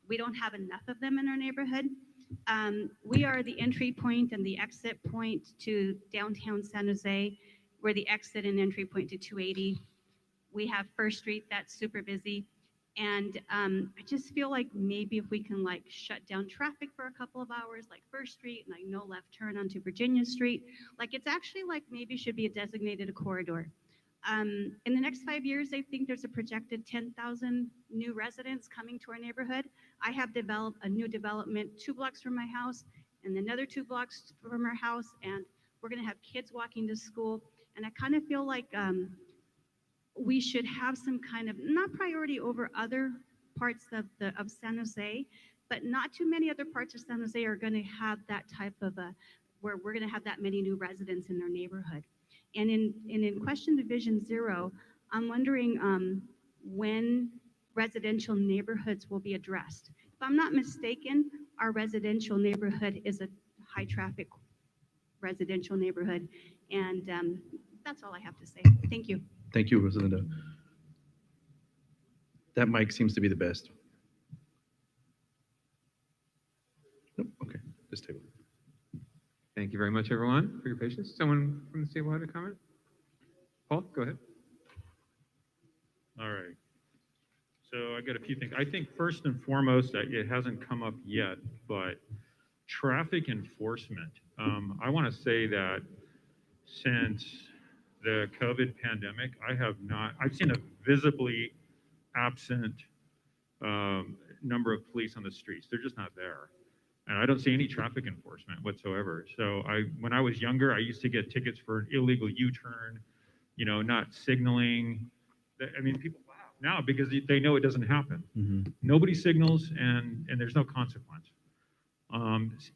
we don't have enough of them in our neighborhood. We are the entry point and the exit point to downtown San Jose. We're the exit and entry point to 280. We have First Street that's super busy. And I just feel like maybe if we can like shut down traffic for a couple of hours, like First Street, and like no left turn onto Virginia Street, like it's actually like maybe should be a designated corridor. In the next 5 years, I think there's a projected 10,000 new residents coming to our neighborhood. I have developed a new development 2 blocks from my house and another 2 blocks from our house, and we're gonna have kids walking to school. And I kind of feel like we should have some kind of, not priority over other parts of San Jose, but not too many other parts of San Jose are going to have that type of where we're going to have that many new residents in their neighborhood. And in question division 0, I'm wondering when residential neighborhoods will be addressed. If I'm not mistaken, our residential neighborhood is a high traffic residential neighborhood. And that's all I have to say. Thank you. Thank you, Rosalinda. That mic seems to be the best. Nope, okay, this table. Thank you very much, everyone, for your patience. Someone from the table had a comment? Paul, go ahead. All right. So I got a few things. I think first and foremost, it hasn't come up yet, but traffic enforcement. I want to say that since the COVID pandemic, I've seen a visibly absent number of police on the streets. They're just not there. And I don't see any traffic enforcement whatsoever. So when I was younger, I used to get tickets for an illegal U-turn, not signaling. I mean, people laugh now because they know it doesn't happen. Nobody signals and there's no consequence.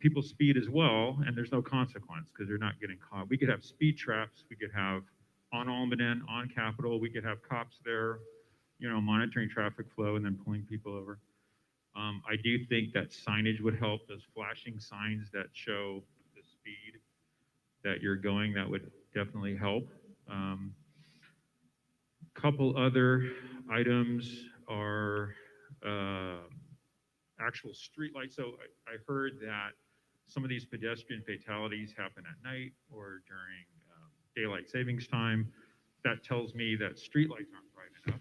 People speed as well, and there's no consequence because they're not getting caught. We could have speed traps. We could have on Almaden, on Capitol. We could have cops there, monitoring traffic flow and then pulling people over. I do think that signage would help. Those flashing signs that show the speed that you're going, that would definitely help. Couple other items are actual streetlights. So I heard that some of these pedestrian fatalities happen at night or during daylight savings time. That tells me that streetlights aren't bright enough.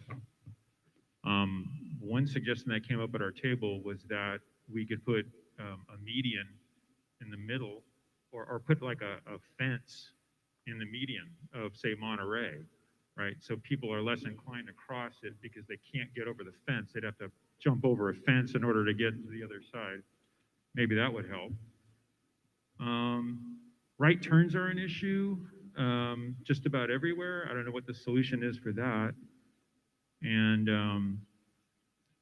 One suggestion that came up at our table was that we could put a median in the middle, or put like a fence in the median of, say, Monterey, right? So people are less inclined to cross it because they can't get over the fence. They'd have to jump over a fence in order to get to the other side. Maybe that would help. Right turns are an issue just about everywhere. I don't know what the solution is for that. And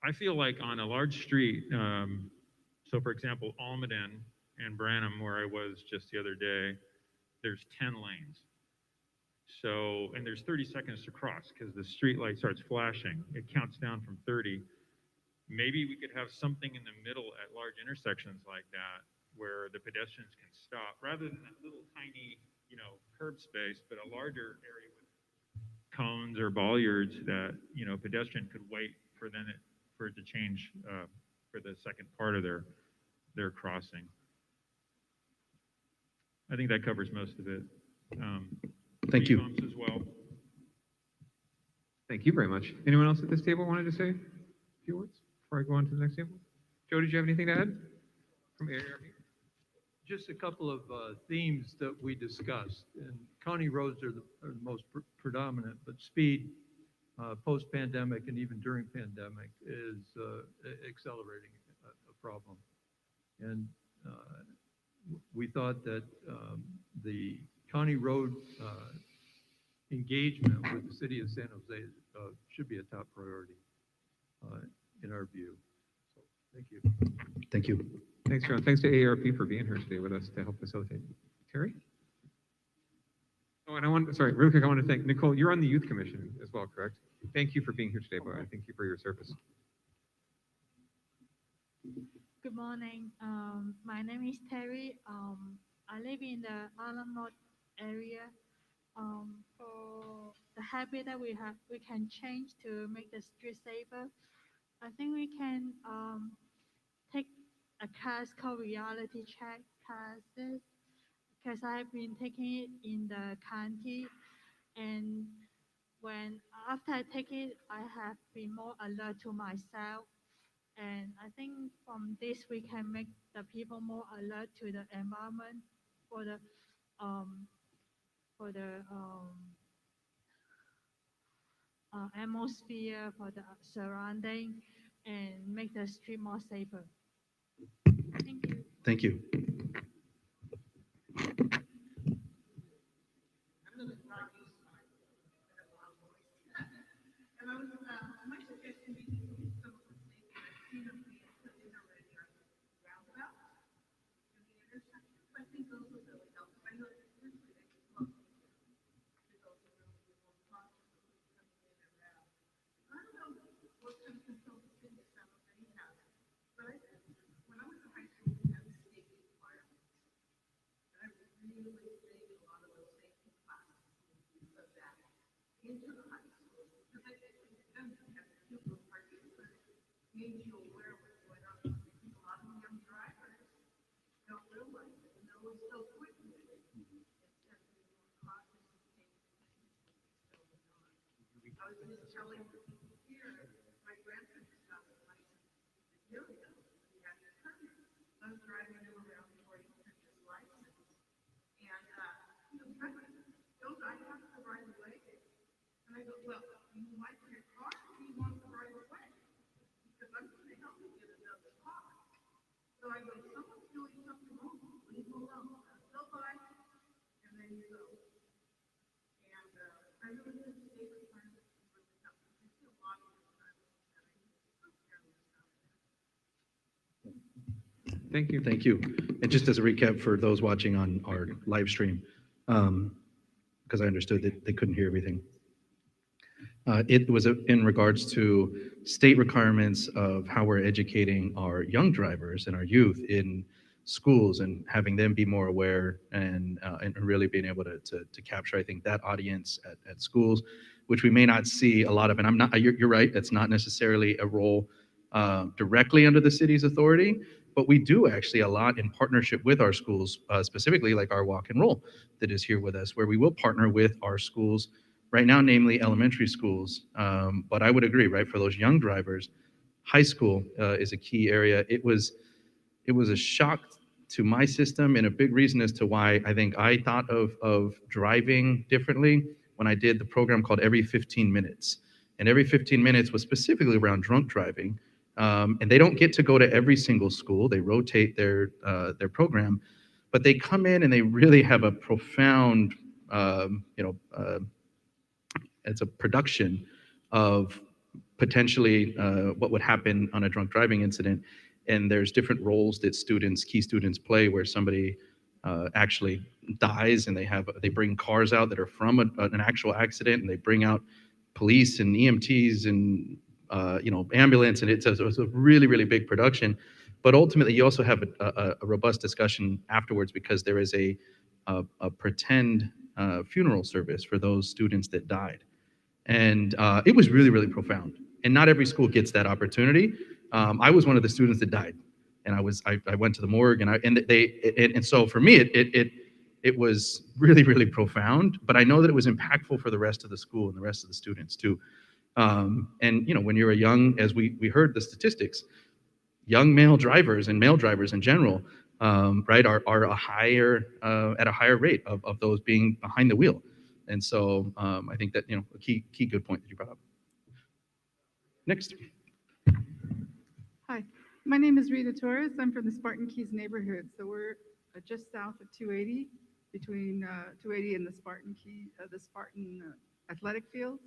I feel like on a large street, so for example, Almaden and Branham, where I was just the other day, there's 10 lanes. So, and there's 30 seconds to cross because the street light starts flashing. It counts down from 30. Maybe we could have something in the middle at large intersections like that where the pedestrians can stop rather than that little tiny, curb space, but a larger area with cones or bollards that, a pedestrian could wait for it to change for the second part of their crossing. I think that covers most of it. Thank speed you. bumps as well. Thank you very much. Anyone else at this table wanted to say a few words before I go on to the next table? Joe, did you have anything to add from AARP? Just a couple of themes that we discussed. And county roads are the most predominant, but speed post-pandemic and even during pandemic is accelerating a problem. And we thought that the county road engagement with the city of San Jose should be a top priority in our view. So, thank you. Thank you. Thanks, John. Thanks to AARP for being here today with us to help facilitate. Terry? Oh, and sorry, real quick, I want to thank Nicole. You're on the Youth Commission as well, correct? Thank you for being here today, Boy. Thank you for your service. Good morning. My name is Terry. I live in the Allen Road area. For the habit that we have, we can change to make the street safer. I think we can take a class called reality check classes because I've been taking it in the county, and after I take it, I have been more alert to myself. And I think from this we can make the people more alert to the environment for the atmosphere, for the surrounding, and make the street more safer. Thank you. Thank you. Thank you. Thank you. And just as a recap for those watching on our live stream, because I understood that they couldn't hear everything. It was in regards to state requirements of how we're educating our young drivers and our youth in schools and having them be more aware and really being able to capture, I think, that audience at schools, which we may not see a lot of. And you're right, it's not necessarily a role directly under the city's authority, but we do actually a lot in partnership with our schools, specifically like our walk and roll that is here with us, where we will partner with our schools right now, namely elementary schools. But I would agree, right, for those young drivers, high school is a key area. It was a shock to my system, and a big reason as to why I think I thought of driving differently when I did the program called Every 15 Minutes. And every 15 minutes was specifically around drunk driving. And they don't get to go to every single school. They rotate their program, but they come in and they really have a profound, it's a production of potentially what would happen on a drunk driving incident. And there's different roles that key students play, where somebody actually dies, and they bring cars out that are from an actual accident, and they bring out police and EMTs and ambulance, and it's a really, really big production. But ultimately, you also have a robust discussion afterwards, because there is a pretend funeral service for those students that died. And it was really, really profound. And not every school gets that opportunity. I was one of the students that died, and I went to the morgue, and so for me, it was really, really profound. But I know that it was impactful for the rest of the school and the rest of the students too. And when you're as we heard the statistics, young male drivers and male drivers in general, right, are at a higher rate of those being behind the wheel. And so I think that a key good point that you brought up. Next. Hi, my name is Rita Torres. I'm from the Spartan Keys neighborhood. So we're just south of 280, between 280 and the Spartan athletic fields.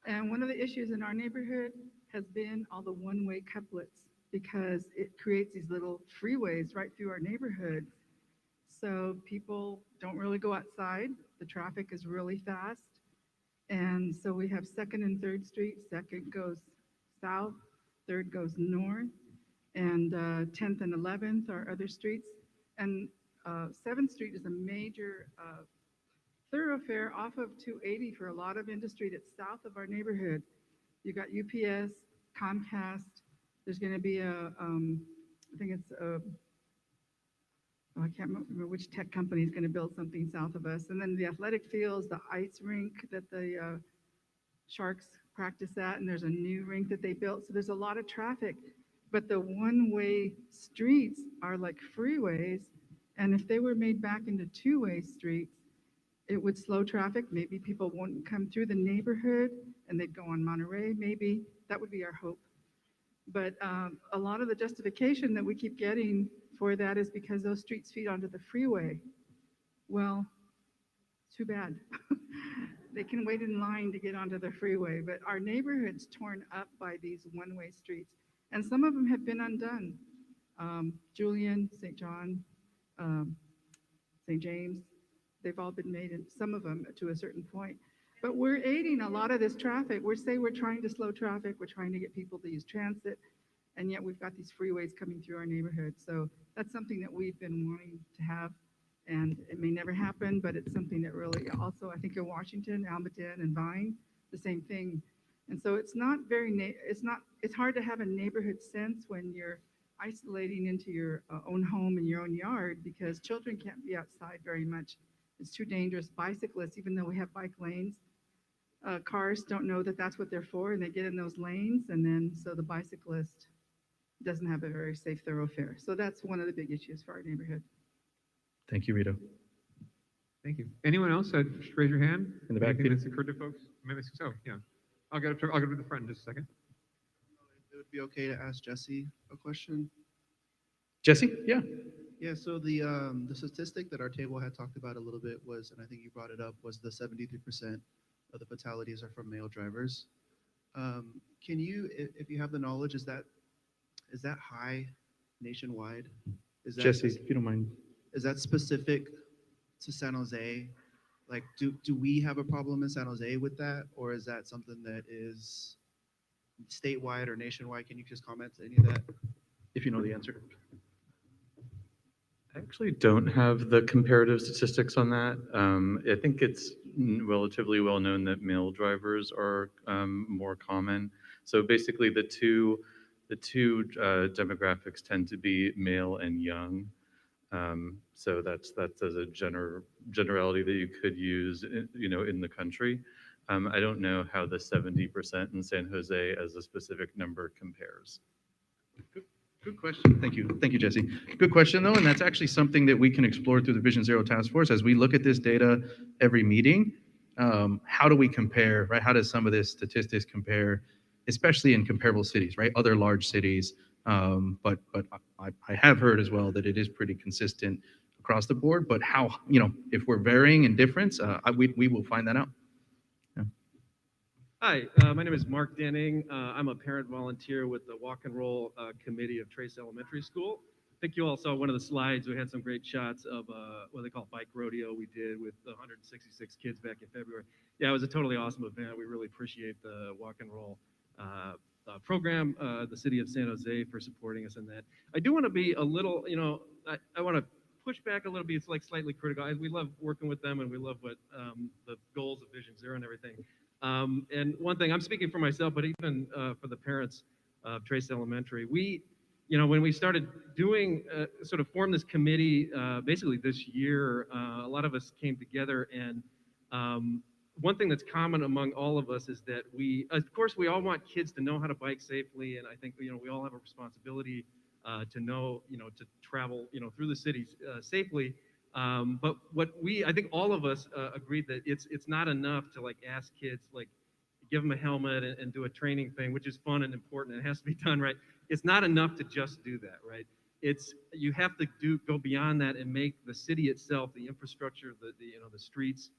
And one of the issues in our neighborhood has been all the one-way couplets, because it creates these little freeways right through our neighborhood. So people don't really go outside. The traffic is really fast. And so we have 2nd and 3rd Street. 2nd goes south, 3rd goes north, and 10th and 11th are other streets. And 7th Street is a major thoroughfare off of 280 for a lot of industry that's south of our neighborhood. You got UPS, Comcast. There's going to be I think it's I can't remember which tech company is going to build something south of us. And then the athletic fields, the ice rink that the Sharks practice at, and there's a new rink that they built. So there's a lot of traffic, but the one-way streets are like freeways. And if they were made back into two-way streets, it would slow traffic. Maybe people wouldn't come through the neighborhood and they'd go on Monterey. Maybe that would be our hope. But a lot of the justification that we keep getting for that is because those streets feed onto the freeway. Well, too bad. They can wait in line to get onto the freeway, but our neighborhood's torn up by these one-way streets, and some of them have been undone. Julian, St. John, St. James, they've all been made, and some of them to a certain point. But we're aiding a lot of this traffic. We're trying to slow traffic. We're trying to get people to use transit, and yet we've got these freeways coming through our neighborhood. So that's something that we've been wanting to have, and it may never happen, but it's something that really also, I think in Washington, Almaden, and Vine, the same thing. And so it's hard to have a neighborhood sense when you're isolating into your own home and your own yard, because children can't be outside very much. It's too dangerous. Bicyclists, even though we have bike lanes, cars don't know that that's what they're for, and they get in those lanes, and then so the bicyclist doesn't have a very safe thoroughfare. So that's one of the big issues for our neighborhood. Thank you, Rita. Thank you. Anyone else? Just raise your hand. In the back, Anything Peter. that's occurred to folks? Maybe so. Yeah. I'll go to the front in just a second. It would be okay to ask Jesse a question. Jesse? Yeah. Yeah, so the statistic that our table had talked about a little bit was, and I think you brought it up, was the 73% of the fatalities are from male drivers. Can you, if you have the knowledge, is that high nationwide? Is that Jesse, if you don't mind. Is that specific to San Jose? Like, do we have a problem in San Jose with that, or is that something that is statewide or nationwide? Can you just comment to any of that? If you know the answer. I actually don't have the comparative statistics on that. I think it's relatively well known that male drivers are more common. So basically the two The two demographics tend to be male and young. So that's as a generality that you could use, in the country. I don't know how the 70% in San Jose as a specific number compares. Good question. Thank you. Thank you, Jesse. Good question, though, and that's actually something that we can explore through the Vision Zero Task Force as we look at this data every meeting. How do we compare, right? How does some of this statistics compare, especially in comparable cities, right? Other large cities. But I have heard as well that it is pretty consistent across the board. But how, if we're varying in difference, we will find that out. Hi, my name is Mark Denning. I'm a parent volunteer with the Walk and Roll Committee of Trace Elementary School. I think you all saw one of the slides. We had some great shots of what they call bike rodeo we did with 166 kids back in February. Yeah, it was a totally awesome event. We really appreciate the Walk and Roll program, the city of San Jose for supporting us in that. I do want to be a little, I want to push back a little bit. It's like slightly critical. We love working with them and we love what the goals of Vision Zero and everything. And one thing, I'm speaking for myself, but even for the parents of Trace Elementary, when we started doing, sort of formed this committee, basically this year, a lot of us came together and one thing that's common among all of us is that of course, we all want kids to know how to bike safely, and I think, we all have a responsibility to know, to travel, through the cities safely. But I think all of us agreed that it's not enough to ask kids, give them a helmet and do a training thing, which is fun and important. It has to be done right. It's not enough to just do that, right? You have to go beyond that and make the city itself, the infrastructure, the streets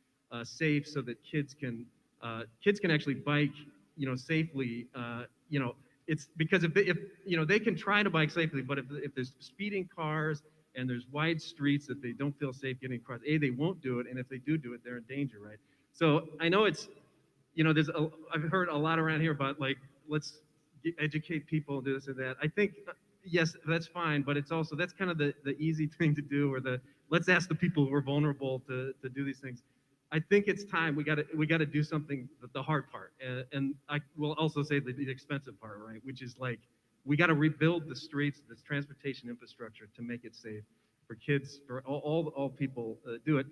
safe so that kids can actually bike, safely. It's because if they can try to bike safely, but if there's speeding cars and there's wide streets that they don't feel safe getting across, they won't do it, and if they do it, they're in danger, right? So I know it's, I've heard a lot around here about let's educate people, do this or that. I think, yes, that's fine, but it's also, that's kind of the easy thing to do, or let's ask the people who are vulnerable to do these things. I think it's time, we got to do something, the hard part, and I will also say the expensive part, right? Which is we got to rebuild the streets, this transportation infrastructure to make it safe for kids, for all people do it.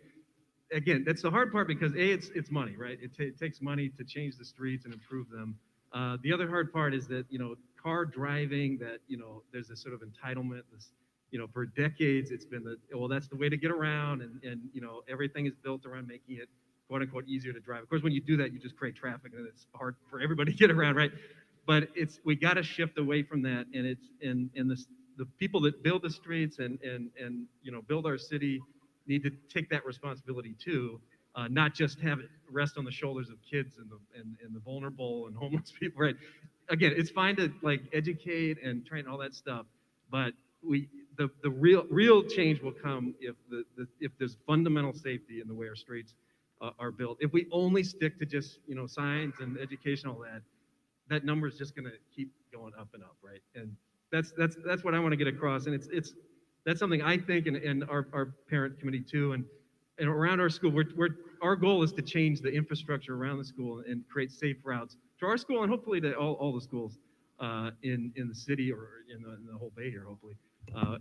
Again, that's the hard part because it's money, right? It takes money to change the streets and improve them. The other hard part is that, car driving, that, there's this sort of entitlement, this, for decades it's been that's the way to get around, and everything is built around making it quote unquote easier to drive. Of course, when you do that, you just create traffic and it's hard for everybody to get around, right? But we got to shift away from that, and the people that build the streets and build our city need to take that responsibility too, not just have it rest on the shoulders of kids and the vulnerable and homeless people, right? Again, it's fine to educate and train all that stuff, but the real change will come if there's fundamental safety in the way our streets are built. If we only stick to just signs and education, all that number is just going to keep going up and up, right? And that's what I want to get across. And that's something I think, and our parent committee too, and around our school, our goal is to change the infrastructure around the school and create safe routes to our school and hopefully to all the schools in the city or in the whole Bay here, hopefully,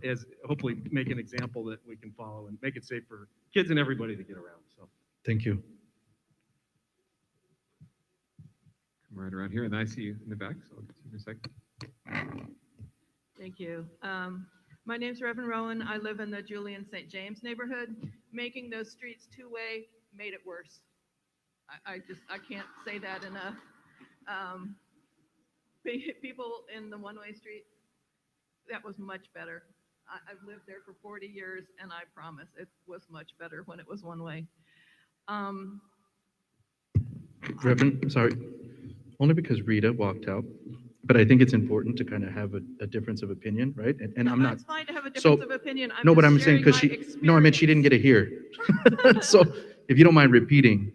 as hopefully make an example that we can follow and make it safe for kids and everybody to get around. So Thank you. Come right around here, and I see you in the back, so I'll get to you in a second. Thank you. My name's Reverend Rowan. I live in the Julian St. James neighborhood. Making those streets two-way made it worse. I can't say that enough. People in the one-way street, that was much better. I've lived there for 40 years, and I promise it was much better when it was one-way. Reverend, sorry, only because Rita walked out, but I think it's important to kind of have a difference of opinion, right? And I'm not. It's fine to have a difference of opinion. No, but just I'm saying because sharing no, I meant she didn't get to hear. So if you don't mind repeating,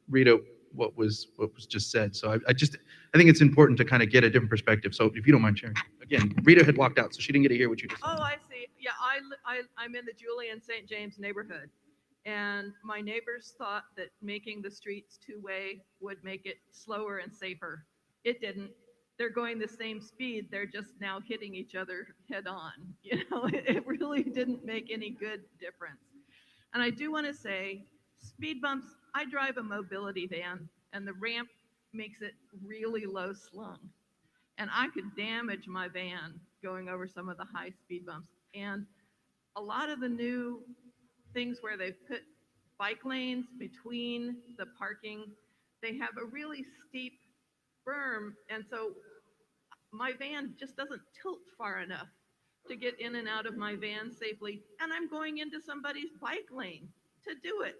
Rita, what was just said. So I think it's important to kind of get a different perspective. So if you don't mind sharing. Again, Rita had walked out, so she didn't get to hear what you just said. Oh, I see. Yeah, I'm in the Julian St. James neighborhood. And my neighbors thought that making the streets two-way would make it slower and safer. It didn't. they're going the same speed, they're just now hitting each other head on. You know, it really didn't make any good difference. And I do want to say, speed bumps, I drive a mobility van, and the ramp makes it really low slung. And I could damage my van going over some of the high speed bumps. And a lot of the new things where they've put bike lanes between the parking, they have a really steep berm, and so my van just doesn't tilt far enough to get in and out of my van safely, and I'm going into somebody's bike lane to do it.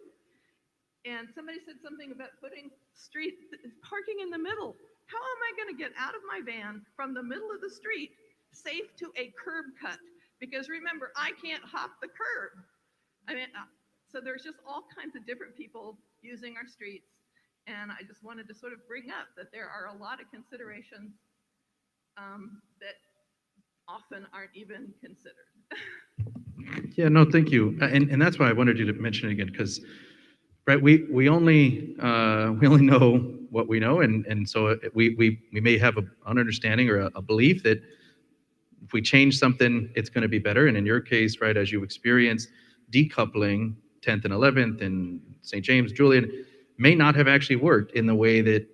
And somebody said something about putting street parking in the middle. How am I going to get out of my van from the middle of the street safe to a curb cut? Because remember, I can't hop the curb. I mean, so there's just all kinds of different people using our streets. And I just wanted to sort of bring up that there are a lot of considerations that often aren't even considered. Yeah, no, thank you. And that's why I wanted you to mention it again, because right, we only know what we know, and so we may have an understanding or a belief that if we change something, it's going to be better. And in your case, right, as you experienced decoupling 10th and 11th and St. James, Julian, may not have actually worked in the way that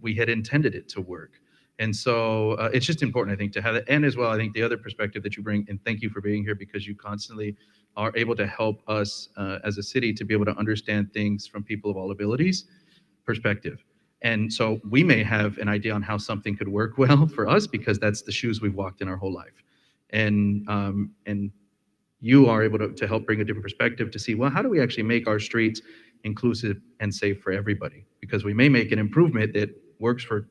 we had intended it to work. And so it's just important, I think, to have it. And as well, I think the other perspective that you bring, and thank you for being here, because you constantly are able to help us as a city to be able to understand things from people of all abilities perspective. And so we may have an idea on how something could work well for us because that's the shoes we've walked in our whole life. And you are able to help bring a different perspective to see, well, how do we actually make our streets inclusive and safe for everybody? Because we may make an improvement that works for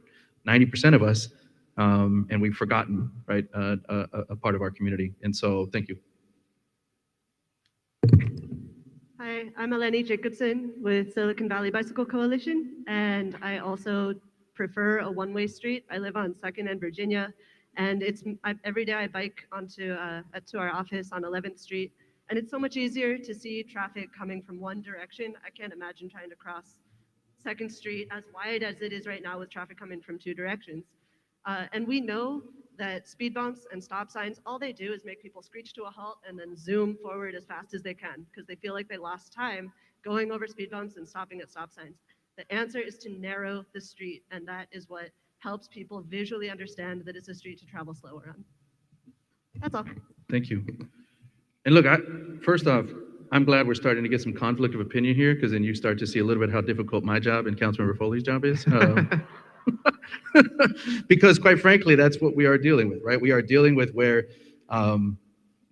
90% of us, and we've forgotten, right, a part of our community. And so thank you. Hi, I'm Eleni Jacobson with Silicon Valley Bicycle Coalition, and I also prefer a one-way street. I live on 2nd and Virginia, and every day I bike to our office on 11th Street, and it's so much easier to see traffic coming from one direction. I can't imagine trying to cross 2nd Street as wide as it is right now with traffic coming from two directions. And we know that speed bumps and stop signs, all they do is make people screech to a halt and then zoom forward as fast as they can because they feel like they lost time going over speed bumps and stopping at stop signs. The answer is to narrow the street, and that is what helps people visually understand that it's a street to travel slower on. That's all. Thank you. And look, first off, I'm glad we're starting to get some conflict of opinion here, because then you start to see a little bit how difficult my job and Councilmember Foley's job is. Because quite frankly, that's what we are dealing with, right? We are dealing with where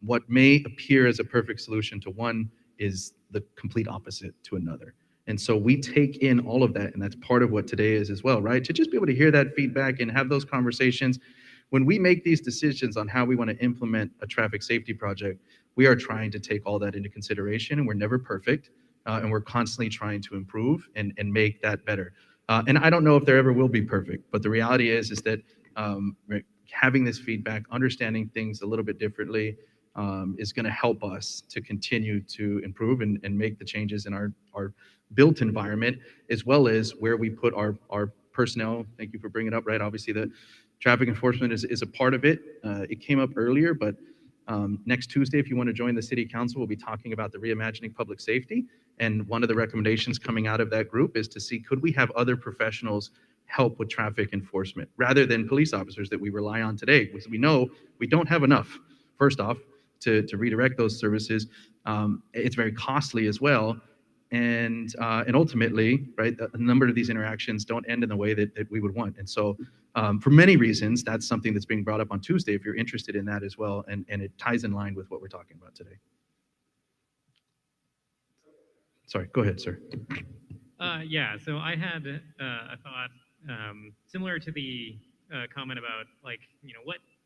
what may appear as a perfect solution to one is the complete opposite to another. And so we take in all of that, and that's part of what today is as well, right? To just be able to hear that feedback and have those conversations. When we make these decisions on how we want to implement a traffic safety project, we are trying to take all that into consideration, and we're never perfect, and we're constantly trying to improve and make that better. And I don't know if there ever will be perfect, but the reality is that having this feedback, understanding things a little bit differently, is going to help us to continue to improve and make the changes in our built environment, as well as where we put our personnel. Thank you for bringing it up, right? Obviously, the traffic enforcement is a part of it. It came up earlier, but next Tuesday, if you want to join the City Council, we'll be talking about the reimagining public safety. And one of the recommendations coming out of that group is to see, could we have other professionals help with traffic enforcement rather than police officers that we rely on today? Because we know we don't have enough, first off, to redirect those services. It's very costly as well. And ultimately, right, a number of these interactions don't end in the way that we would want. And so for many reasons, that's something that's being brought up on Tuesday if you're interested in that as well. And it ties in line with what we're talking about today. Sorry, go ahead, sir. Yeah, so I had a thought similar to the comment about, like,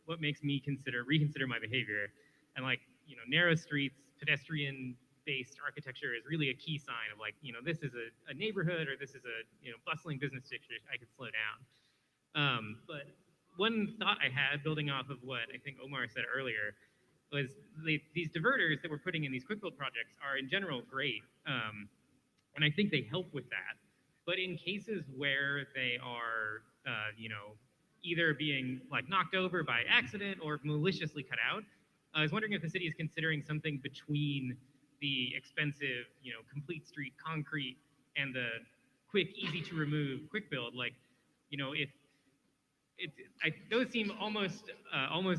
what makes me reconsider my behavior. And, like, narrow streets, pedestrian-based architecture is really a key sign of, like, this is a neighborhood, or this is a bustling business district. I could slow down. But one thought I had, building off of what I think Omar said earlier, was these diverters that we're putting in these quick build projects are in general great, and I think they help with that. But in cases where they are, either being like knocked over by accident or maliciously cut out. I was wondering if the city is considering something between the expensive, complete street concrete and the quick, easy to remove quick build. Like, if those seem almost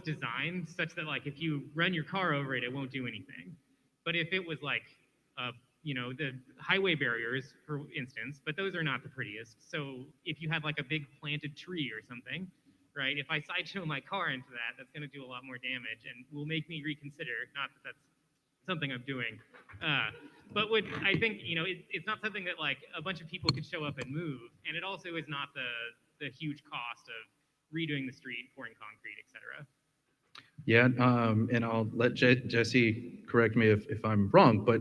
designed such that like if you run your car over it, it won't do anything. But if it was like, the highway barriers, for instance, but those are not the prettiest. So if you had like a big planted tree or something, right? If I sideshow my car into that, that's going to do a lot more damage and will make me reconsider. Not that that's something I'm doing, but I think it's not something that like a bunch of people could show up and move, and it also is not the huge cost of redoing the street, pouring concrete, etc. Yeah, and I'll let Jesse correct me if I'm wrong, but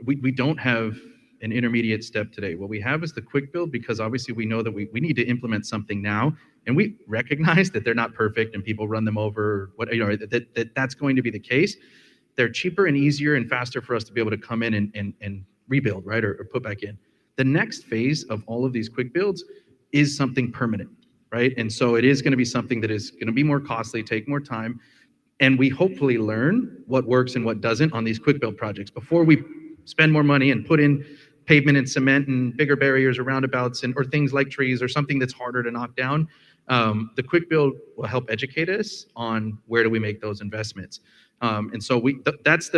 we don't have an intermediate step today. What we have is the quick build, because obviously we know that we need to implement something now, and we recognize that they're not perfect and people run them over, that's going to be the case. They're cheaper and easier and faster for us to be able to come in and rebuild, right, or put back in. The next phase of all of these quick builds is something permanent, right? And so it is going to be something that is going to be more costly, take more time, and we hopefully learn what works and what doesn't on these quick build projects before we spend more money and put in pavement and cement and bigger barriers or roundabouts or things like trees or something that's harder to knock down. The quick build will help educate us on where do we make those investments. And so that's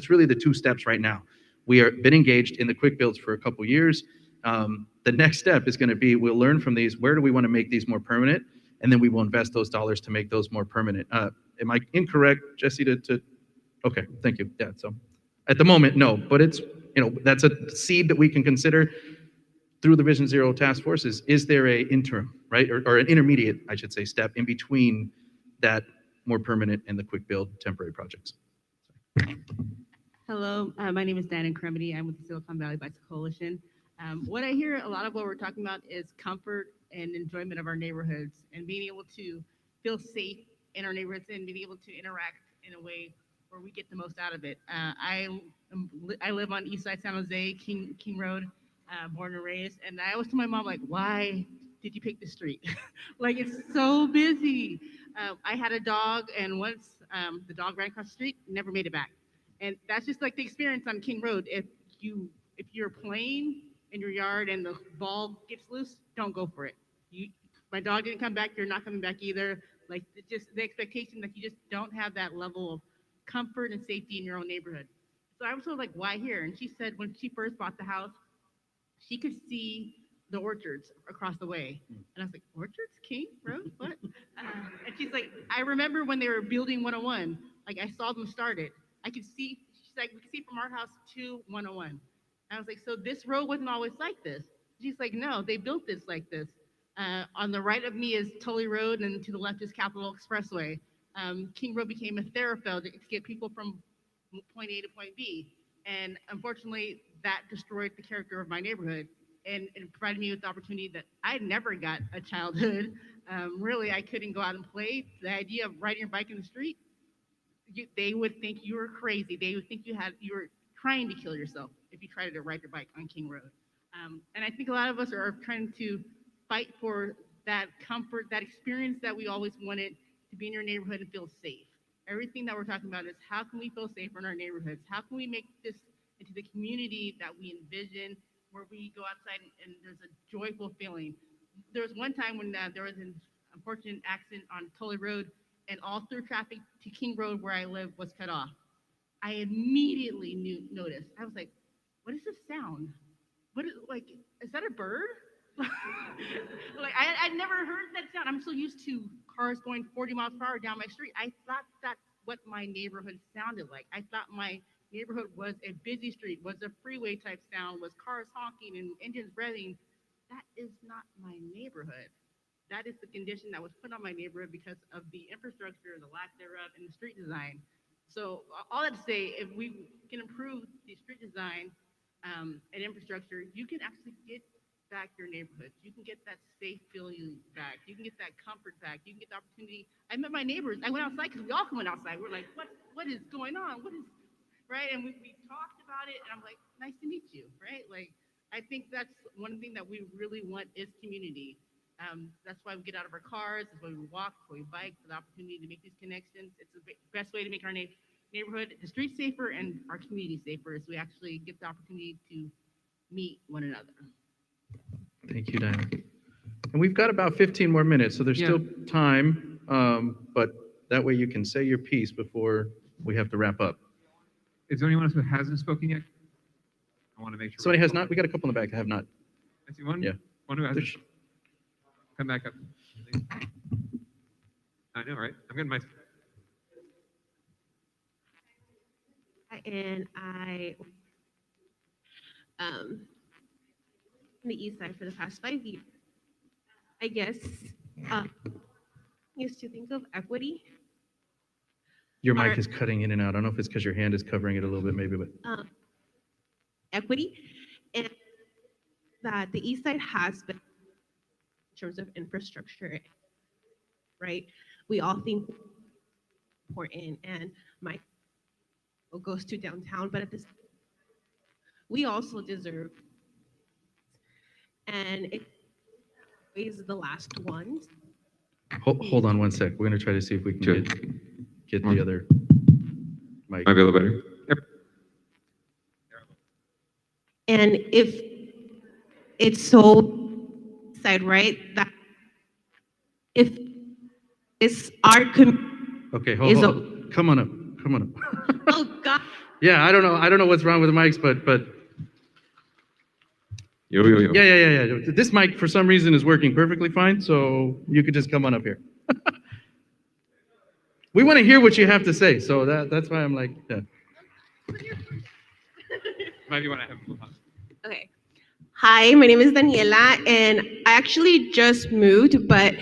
really the two steps right now. We are been engaged in the quick builds for a couple years. The next step is going to be, we'll learn from these, where do we want to make these more permanent? And then we will invest those dollars to make those more permanent. Am I incorrect, Jesse, okay, thank you. Yeah, so at the moment, no, but it's, that's a seed that we can consider through the Vision Zero task force. Is there a interim, right? Or an intermediate, I should say, step in between that more permanent and the quick build temporary projects? Hello, my name is Diana Cremedy. I'm with the Silicon Valley Bicycle Coalition. What I hear a lot of what we're talking about is comfort and enjoyment of our neighborhoods and being able to feel safe in our neighborhoods and being able to interact in a way where we get the most out of it. I live on East Side San Jose, King Road, born and raised, and I always tell my mom, like, why did you pick the street? Like, it's so busy. I had a dog, and once the dog ran across the street, never made it back. And that's just like the experience on King Road. If you're playing in your yard and the ball gets loose, don't go for it. My dog didn't come back, you're not coming back either. Like, it's just the expectation that you just don't have that level of comfort and safety in your own neighborhood. So I was sort of like, why here? And she said when she first bought the house, she could see the orchards across the way. And I was like, orchards, King Road, what? And she's like, I remember when they were building 101, like I saw them start it. I could see, she's like, we could see from our house to 101. And I was like, so this road wasn't always like this. She's like, no, they built this like this. On the right of me is Tully Road, and to the left is Capitol Expressway. King Road became a thoroughfare to get people from point A to point B. And unfortunately, that destroyed the character of my neighborhood, and it provided me with the opportunity that I never got a childhood. Really, I couldn't go out and play. The idea of riding your bike in the street, they would think you were crazy. They would think you were trying to kill yourself if you tried to ride your bike on King Road. And I think a lot of us are trying to fight for that comfort, that experience that we always wanted, to be in your neighborhood and feel safe. Everything that we're talking about is how can we feel safer in our neighborhoods? How can we make this into the community that we envision, where we go outside and there's a joyful feeling? There was one time when there was an unfortunate accident on Tully Road, and all through traffic to King Road, where I live, was cut off. I immediately noticed. I was like, what is this sound? Is that a bird? Like, I'd never heard that sound. I'm so used to cars going 40 miles per hour down my street. I thought that's what my neighborhood sounded like. I thought my neighborhood was a busy street, was a freeway type sound, was cars honking and engines revving. That is not my neighborhood. That is the condition that was put on my neighborhood because of the infrastructure, the lack thereof, and the street design. So all that to say, if we can improve the street design and infrastructure, you can actually get back your neighborhoods. You can get that safe feeling back. You can get that comfort back. You can get the opportunity. I met my neighbors. I went outside because we all went outside. We're like, what is going on? What is, right? And we talked about it, and I'm like, nice to meet you, right? Like, I think that's one thing that we really want is community. That's why we get out of our cars, that's why we walk, that's why we bike, for the opportunity to make these connections. It's the best way to make our neighborhood, the streets safer and our community safer, is we actually get the opportunity to meet one another. Thank you, Diana. And we've got about 15 more minutes, so there's still time, but that way you can say your piece before we have to wrap up. Is there anyone else who hasn't spoken yet? I want to make sure. Somebody has not? We got a couple in the back that have not. I see one. Yeah. One who hasn't. Come back up. I know, right? I'm getting my. And I on the east side for the past 5 years. I guess used to think of equity. Your mic is cutting in and out. I don't know if it's because your hand is covering it a little bit, maybe, but. Equity, and that the east side has been in terms of infrastructure, right? We all think important, and my goes to downtown, but at this, we also deserve, and it is the last ones. Hold on one sec. We're going to try to see if we can get the other mic. Might be a little better. Yep. And if it's so side, right, that if it's our Okay, hold on. Come on up. Come on up. Oh God. Yeah, I don't know what's wrong with the mics, but Yo. Yeah. This mic for some reason is working perfectly fine, so you could just come on up here. We want to hear what you have to say, so that's why I'm like, yeah. Might be when I have. Okay. Hi, my name is Daniela, and I actually just moved, but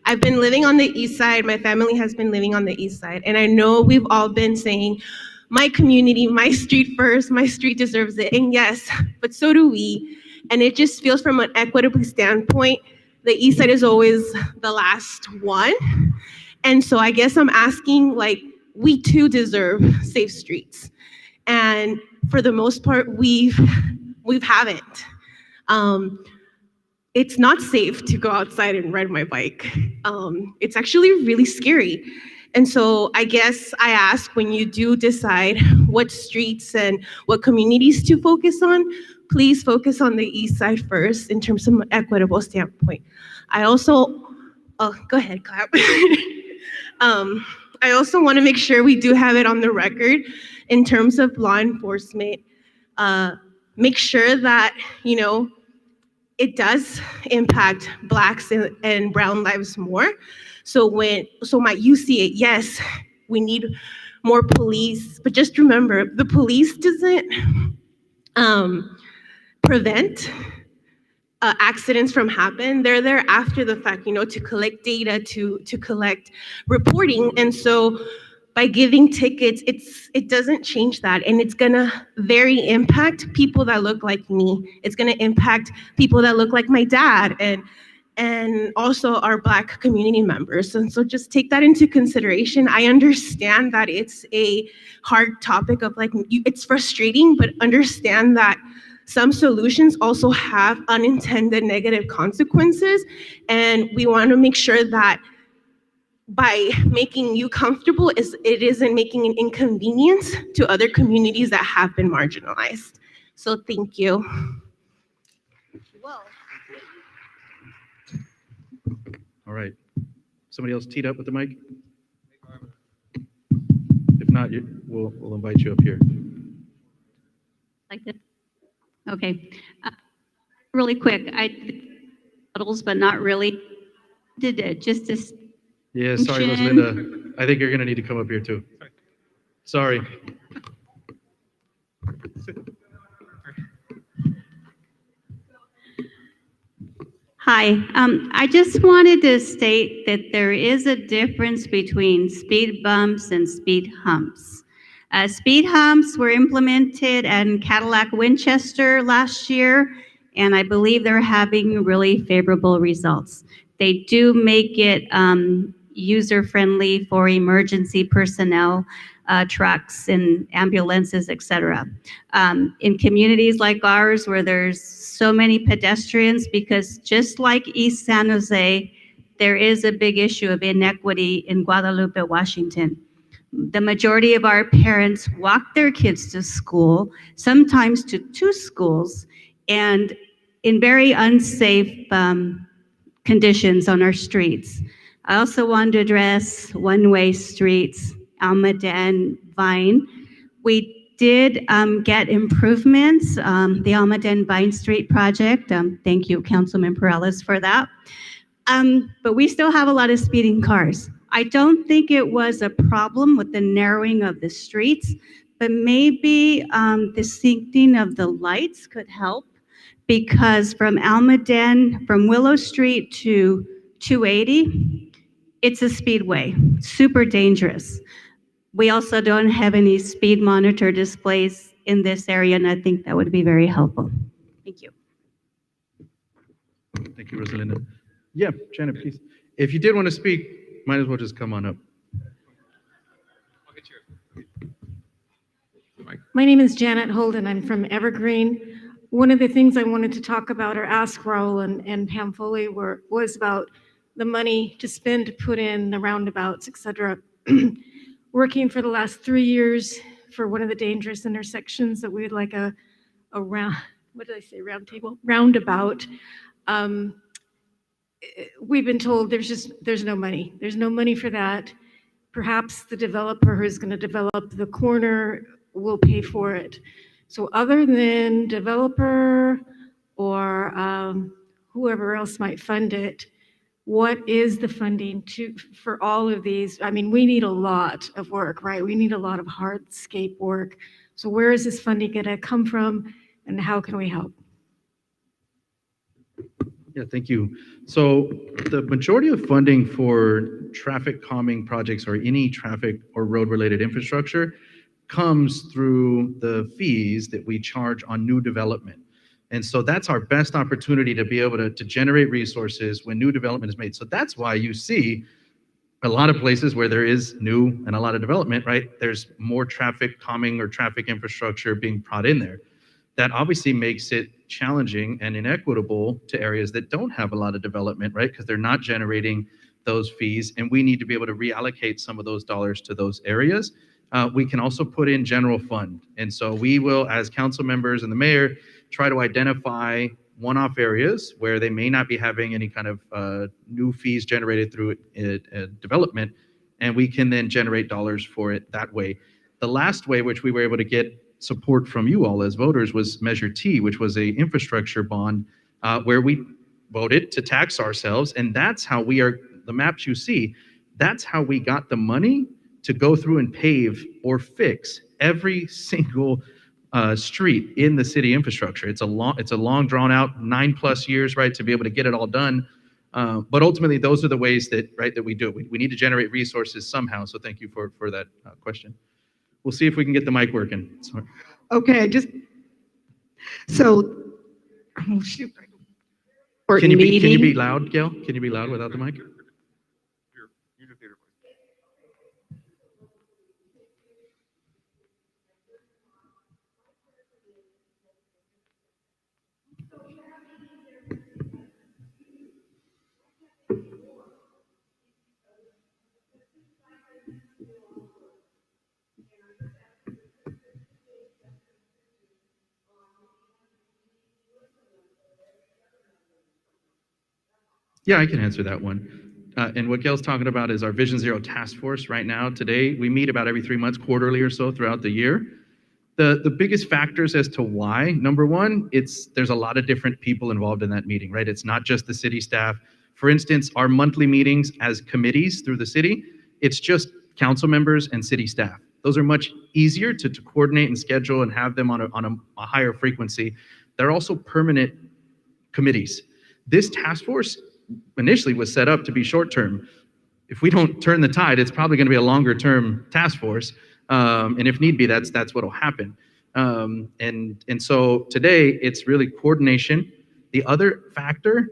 I've been living on the east side. My family has been living on the east side, and I know we've all been saying, my community, my street first, my street deserves it, and yes, but so do we. And it just feels from an equitable standpoint, the east side is always the last one. And so I guess I'm asking, like, we too deserve safe streets. And for the most part, we haven't. It's not safe to go outside and ride my bike. It's actually really scary. And so I guess I ask, when you do decide what streets and what communities to focus on, please focus on the east side first in terms of an equitable standpoint. I also, go ahead, clap. I also want to make sure we do have it on the record in terms of law enforcement. Make sure that, it does impact Blacks and brown lives more. So you see it, yes, we need more police, but just remember, the police doesn't prevent accidents from happening. They're there after the fact, to collect data, to collect reporting. And so by giving tickets, it doesn't change that. And it's gonna very impact people that look like me. It's gonna impact people that look like my dad and also our Black community members. And so just take that into consideration. I understand that it's a hard topic of it's frustrating, but understand that some solutions also have unintended negative consequences. And we want to make sure that by making you comfortable, it isn't making an inconvenience to other communities that have been marginalized. So thank you. All right. Somebody else teed up with the mic? If not, we'll invite you up here. Like this? Okay. Really quick, but not really. Did it just to. Yeah, sorry, Rosalinda. I think you're going to need to come up here too. Sorry. Hi, I just wanted to state that there is a difference between speed bumps and speed humps. Speed humps were implemented in Cadillac Winchester last year, and I believe they're having really favorable results. They do make it user-friendly for emergency personnel, trucks and ambulances, etc. In communities like ours where there's so many pedestrians, because just like East San Jose, there is a big issue of inequity in Guadalupe, Washington. The majority of our parents walk their kids to school, sometimes to two schools, and in very unsafe conditions on our streets. I also want to address one-way streets, Almaden, Vine. We did get improvements, the Almaden Vine Street project. Thank you, Councilmember Peralez, for that. But we still have a lot of speeding cars. I don't think it was a problem with the narrowing of the streets, but maybe the syncing of the lights could help, because from Almaden, from Willow Street to 280, it's a speedway, super dangerous. We also don't have any speed monitor displays in this area, and I think that would be very helpful. Thank you. Thank you, Rosalinda. Yeah, Janet, please. If you did want to speak, might as well just come on up. My name is Janet Holden. I'm from Evergreen. One of the things I wanted to talk about or ask Raul and Pam Foley was about the money to spend to put in the roundabouts, et cetera. Working for the last 3 years for one of the dangerous intersections that we'd like a round, what did I say, round table? Roundabout. We've been told there's no money. There's no money for that. Perhaps the developer who's going to develop the corner will pay for it. So other than developer or whoever else might fund it, what is the funding for all of these? I mean, we need a lot of work, right? We need a lot of hardscape work. So where is this funding going to come from, and how can we help? Yeah, thank you. So the majority of funding for traffic calming projects or any traffic or road related infrastructure comes through the fees that we charge on new development. And so that's our best opportunity to be able to generate resources when new development is made. So that's why you see a lot of places where there is new and a lot of development, right? There's more traffic calming or traffic infrastructure being brought in there. That obviously makes it challenging and inequitable to areas that don't have a lot of development, right? Because they're not generating those fees, and we need to be able to reallocate some of those dollars to those areas. We can also put in general fund. And so we will, as council members and the mayor, try to identify one-off areas where they may not be having any kind of new fees generated through development, and we can then generate dollars for it that way. The last way which we were able to get support from you all as voters was Measure T, which was a infrastructure bond where we voted to tax ourselves, and that's how we are, the maps you see, that's how we got the money to go through and pave or fix every single street in the city infrastructure. It's a long drawn out 9+ years, right, to be able to get it all done. But ultimately, those are the ways that, right, that we do it. We need to generate resources somehow. So thank you for that question. We'll see if we can get the mic working. Sorry. Okay, so, oh shoot. Can you be loud, Gail? Can you be loud without the mic? Yeah, I can answer that one. And what Gail's talking about is our Vision Zero task force right now. Today, we meet about every 3 months, quarterly or so throughout the year. The biggest factors as to why, number one, there's a lot of different people involved in that meeting, right? It's not just the city staff. For instance, our monthly meetings as committees through the city, it's just council members and city staff. Those are much easier to coordinate and schedule and have them on a higher frequency. They're also permanent committees. This task force initially was set up to be short-term. If we don't turn the tide, it's probably going to be a longer-term task force, and if need be, that's what will happen. And so today, it's really coordination. The other factor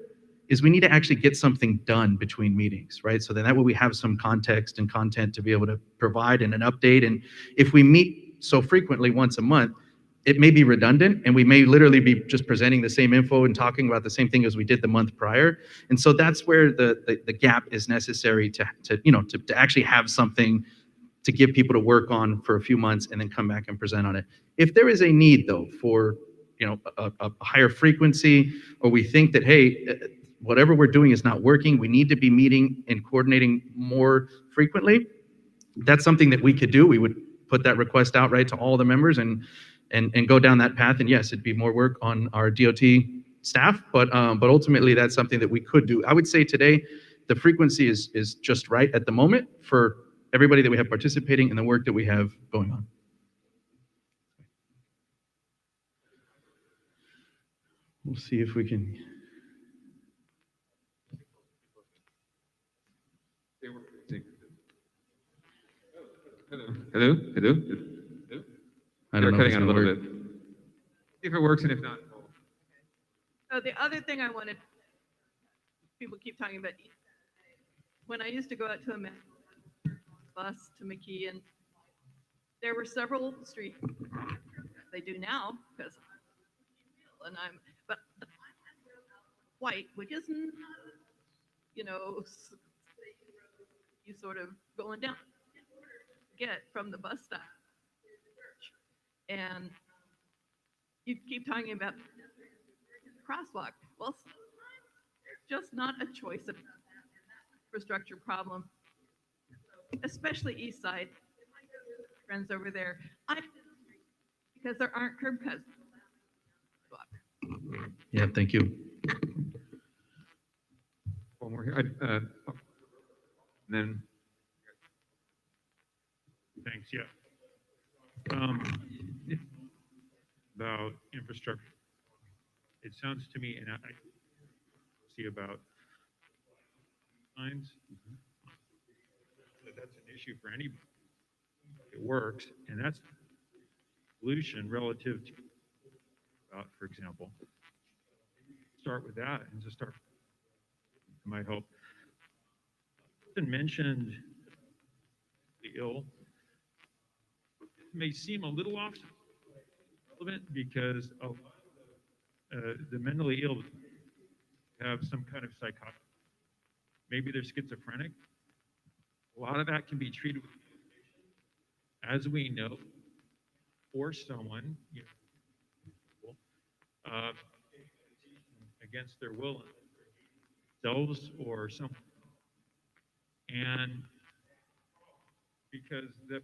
is we need to actually get something done between meetings, right? So then that way we have some context and content to be able to provide and an update. And if we meet so frequently once a month, it may be redundant and we may literally be just presenting the same info and talking about the same thing as we did the month prior. And so that's where the gap is necessary to actually have something to give people to work on for a few months and then come back and present on it. If there is a need though for a higher frequency, or we think that, hey, whatever we're doing is not working, we need to be meeting and coordinating more frequently, that's something that we could do. We would put that request out right to all the members and go down that path. And yes, it'd be more work on our DOT staff, but ultimately that's something that we could do. I would say today, the frequency is just right at the moment for everybody that we have participating in the work that we have going on. We'll see if we can. Hello? I don't know if Cutting it's out a gonna little work. bit. See if it works, and if not, So the other thing I wanted, people keep talking about, when I used to go out to a bus to McKee, and there were several streets, they do now, because but the white, which isn't, you sort of going down, get from the bus stop. And you keep talking about crosswalk. Well, just not a choice of infrastructure problem, especially east side. Friends over there, because there aren't curb cuts. Yeah, thank you. one more here. Then Thanks, yeah. About infrastructure, it sounds to me, and I see about signs, that's an issue for anybody. It works, and that's solution relative to, for example, start with that and just start. It might help. Been mentioned the ill. It may seem a little off relevant because of the mentally ill have some kind of psychotic. Maybe they're schizophrenic. A lot of that can be treated with, as we know, for someone against their will, themselves or someone, and because the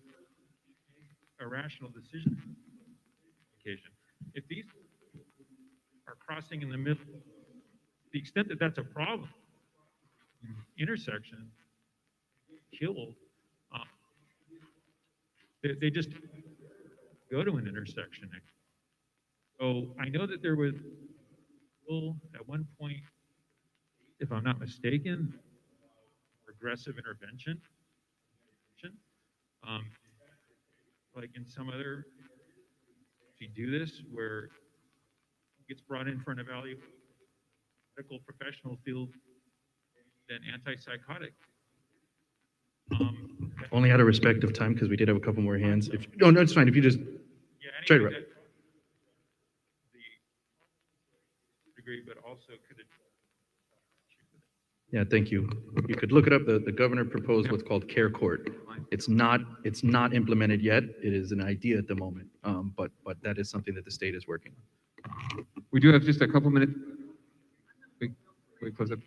irrational decision occasion, if these are crossing in the middle, the extent that that's a problem, intersection, killed, they just go to an intersection. So I know that there was at one point, if I'm not mistaken, progressive intervention. Like in some other, if you do this, where it gets brought in for an evaluation, medical professional field, then antipsychotic. Only out of respect of time, because we did have a couple more hands. No, it's fine. If you just try to wrap. Degree, but also could it? Yeah, thank you. You could look it up. The governor proposed what's called Care Court. It's not implemented yet. It is an idea at the moment, but that is something that the state is working on. we do have just a couple minutes. We close up.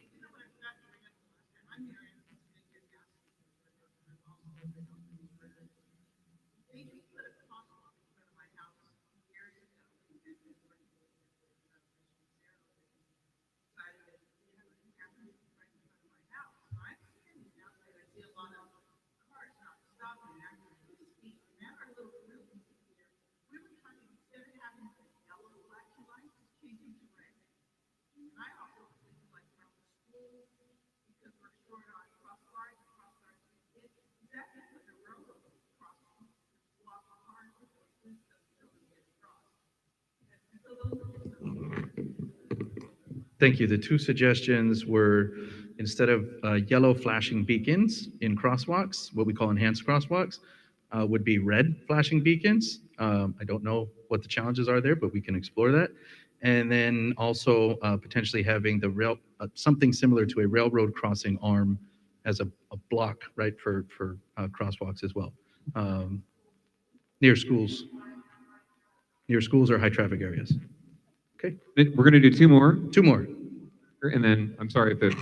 Thank you. The two suggestions were instead of yellow flashing beacons in crosswalks, what we call enhanced crosswalks, would be red flashing beacons. I don't know what the challenges are there, but we can explore that. And then also potentially having the something similar to a railroad crossing arm as a block, right, for crosswalks as well, near schools or high traffic areas. Okay. We're going to do two more. Two more. And then, I'm sorry if it...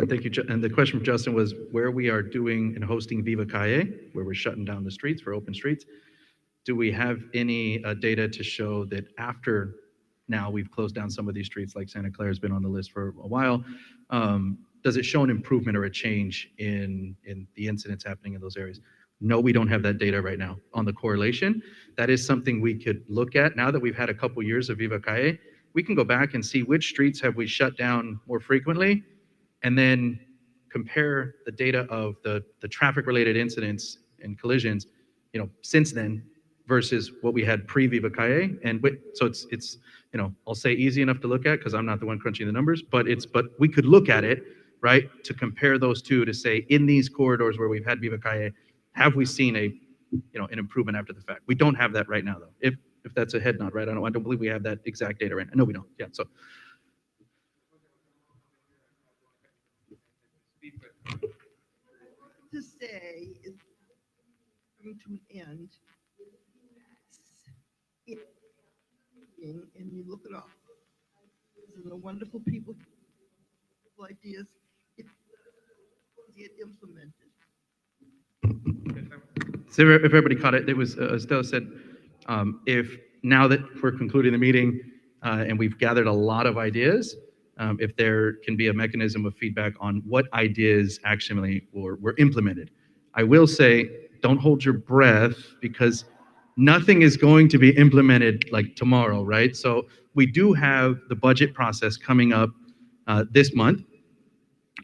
Thank you. And the question from Justin was where we are doing and hosting Viva Calle, where we're shutting down the streets for open streets. Do we have any data to show that after now we've closed down some of these streets, like Santa Clara has been on the list for a while, does it show an improvement or a change in the incidents happening in those areas? No, we don't have that data right now on the correlation. That is something we could look at. Now that we've had a couple years of Viva Calle, we can go back and see which streets have we shut down more frequently, and then compare the data of the traffic-related incidents and collisions, since then versus what we had pre-Viva Calle. And so it's I'll say easy enough to look at because I'm not the one crunching the numbers, but we could look at it, right, to compare those two to say in these corridors where we've had Viva Calle, have we seen an improvement after the fact? We don't have that right now, though. If that's a head nod, right? I don't believe we have that exact data right now. No, we don't. Yeah, so. To say is coming to an end. And you look it up. These are the wonderful people, ideas, get implemented. So if everybody caught it, it was, Estelle said, if now that we're concluding the meeting and we've gathered a lot of ideas, if there can be a mechanism of feedback on what ideas actually were implemented. I will say, don't hold your breath because nothing is going to be implemented like tomorrow, right? So we do have the budget process coming up this month.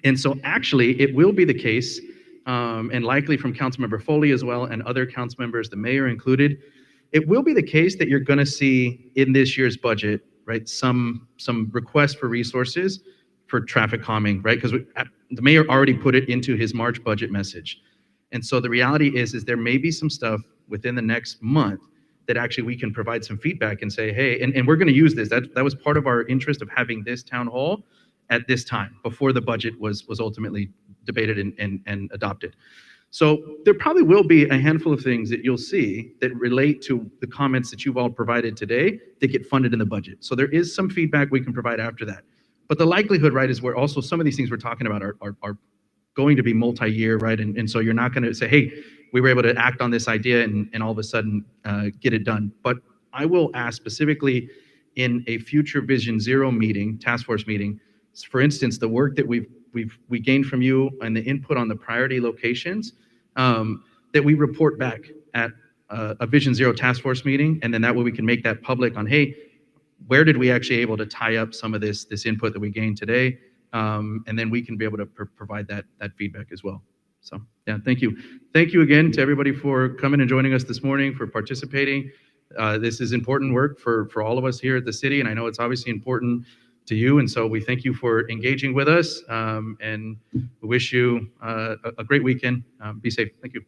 And so actually it will be the case, and likely from Councilmember Foley as well and other council members, the mayor included, it will be the case that you're going to see in this year's budget, right, some requests for resources for traffic calming, right? Because the mayor already put it into his March budget message. And so the reality is there may be some stuff within the next month that actually we can provide some feedback and say, hey, and we're going to use this. That was part of our interest of having this town hall at this time before the budget was ultimately debated and adopted. So there probably will be a handful of things that you'll see that relate to the comments that you've all provided today that get funded in the budget. So there is some feedback we can provide after that. But the likelihood, right, is where also some of these things we're talking about are going to be multi-year, right? And so you're not going to say, hey, we were able to act on this idea and all of a sudden get it done. But I will ask specifically in a future Vision Zero meeting, task force meeting, for instance, the work that we gained from you and the input on the priority locations, that we report back at a Vision Zero task force meeting, and then that way we can make that public on, hey, where did we actually able to tie up some of this input that we gained today, and then we can be able to provide that feedback as well. So yeah, thank you. Thank you again to everybody for coming and joining us this morning, for participating. This is important work for all of us here at the city, and I know it's obviously important to you, and so we thank you for engaging with us, and we wish you a great weekend. Be safe. Thank you.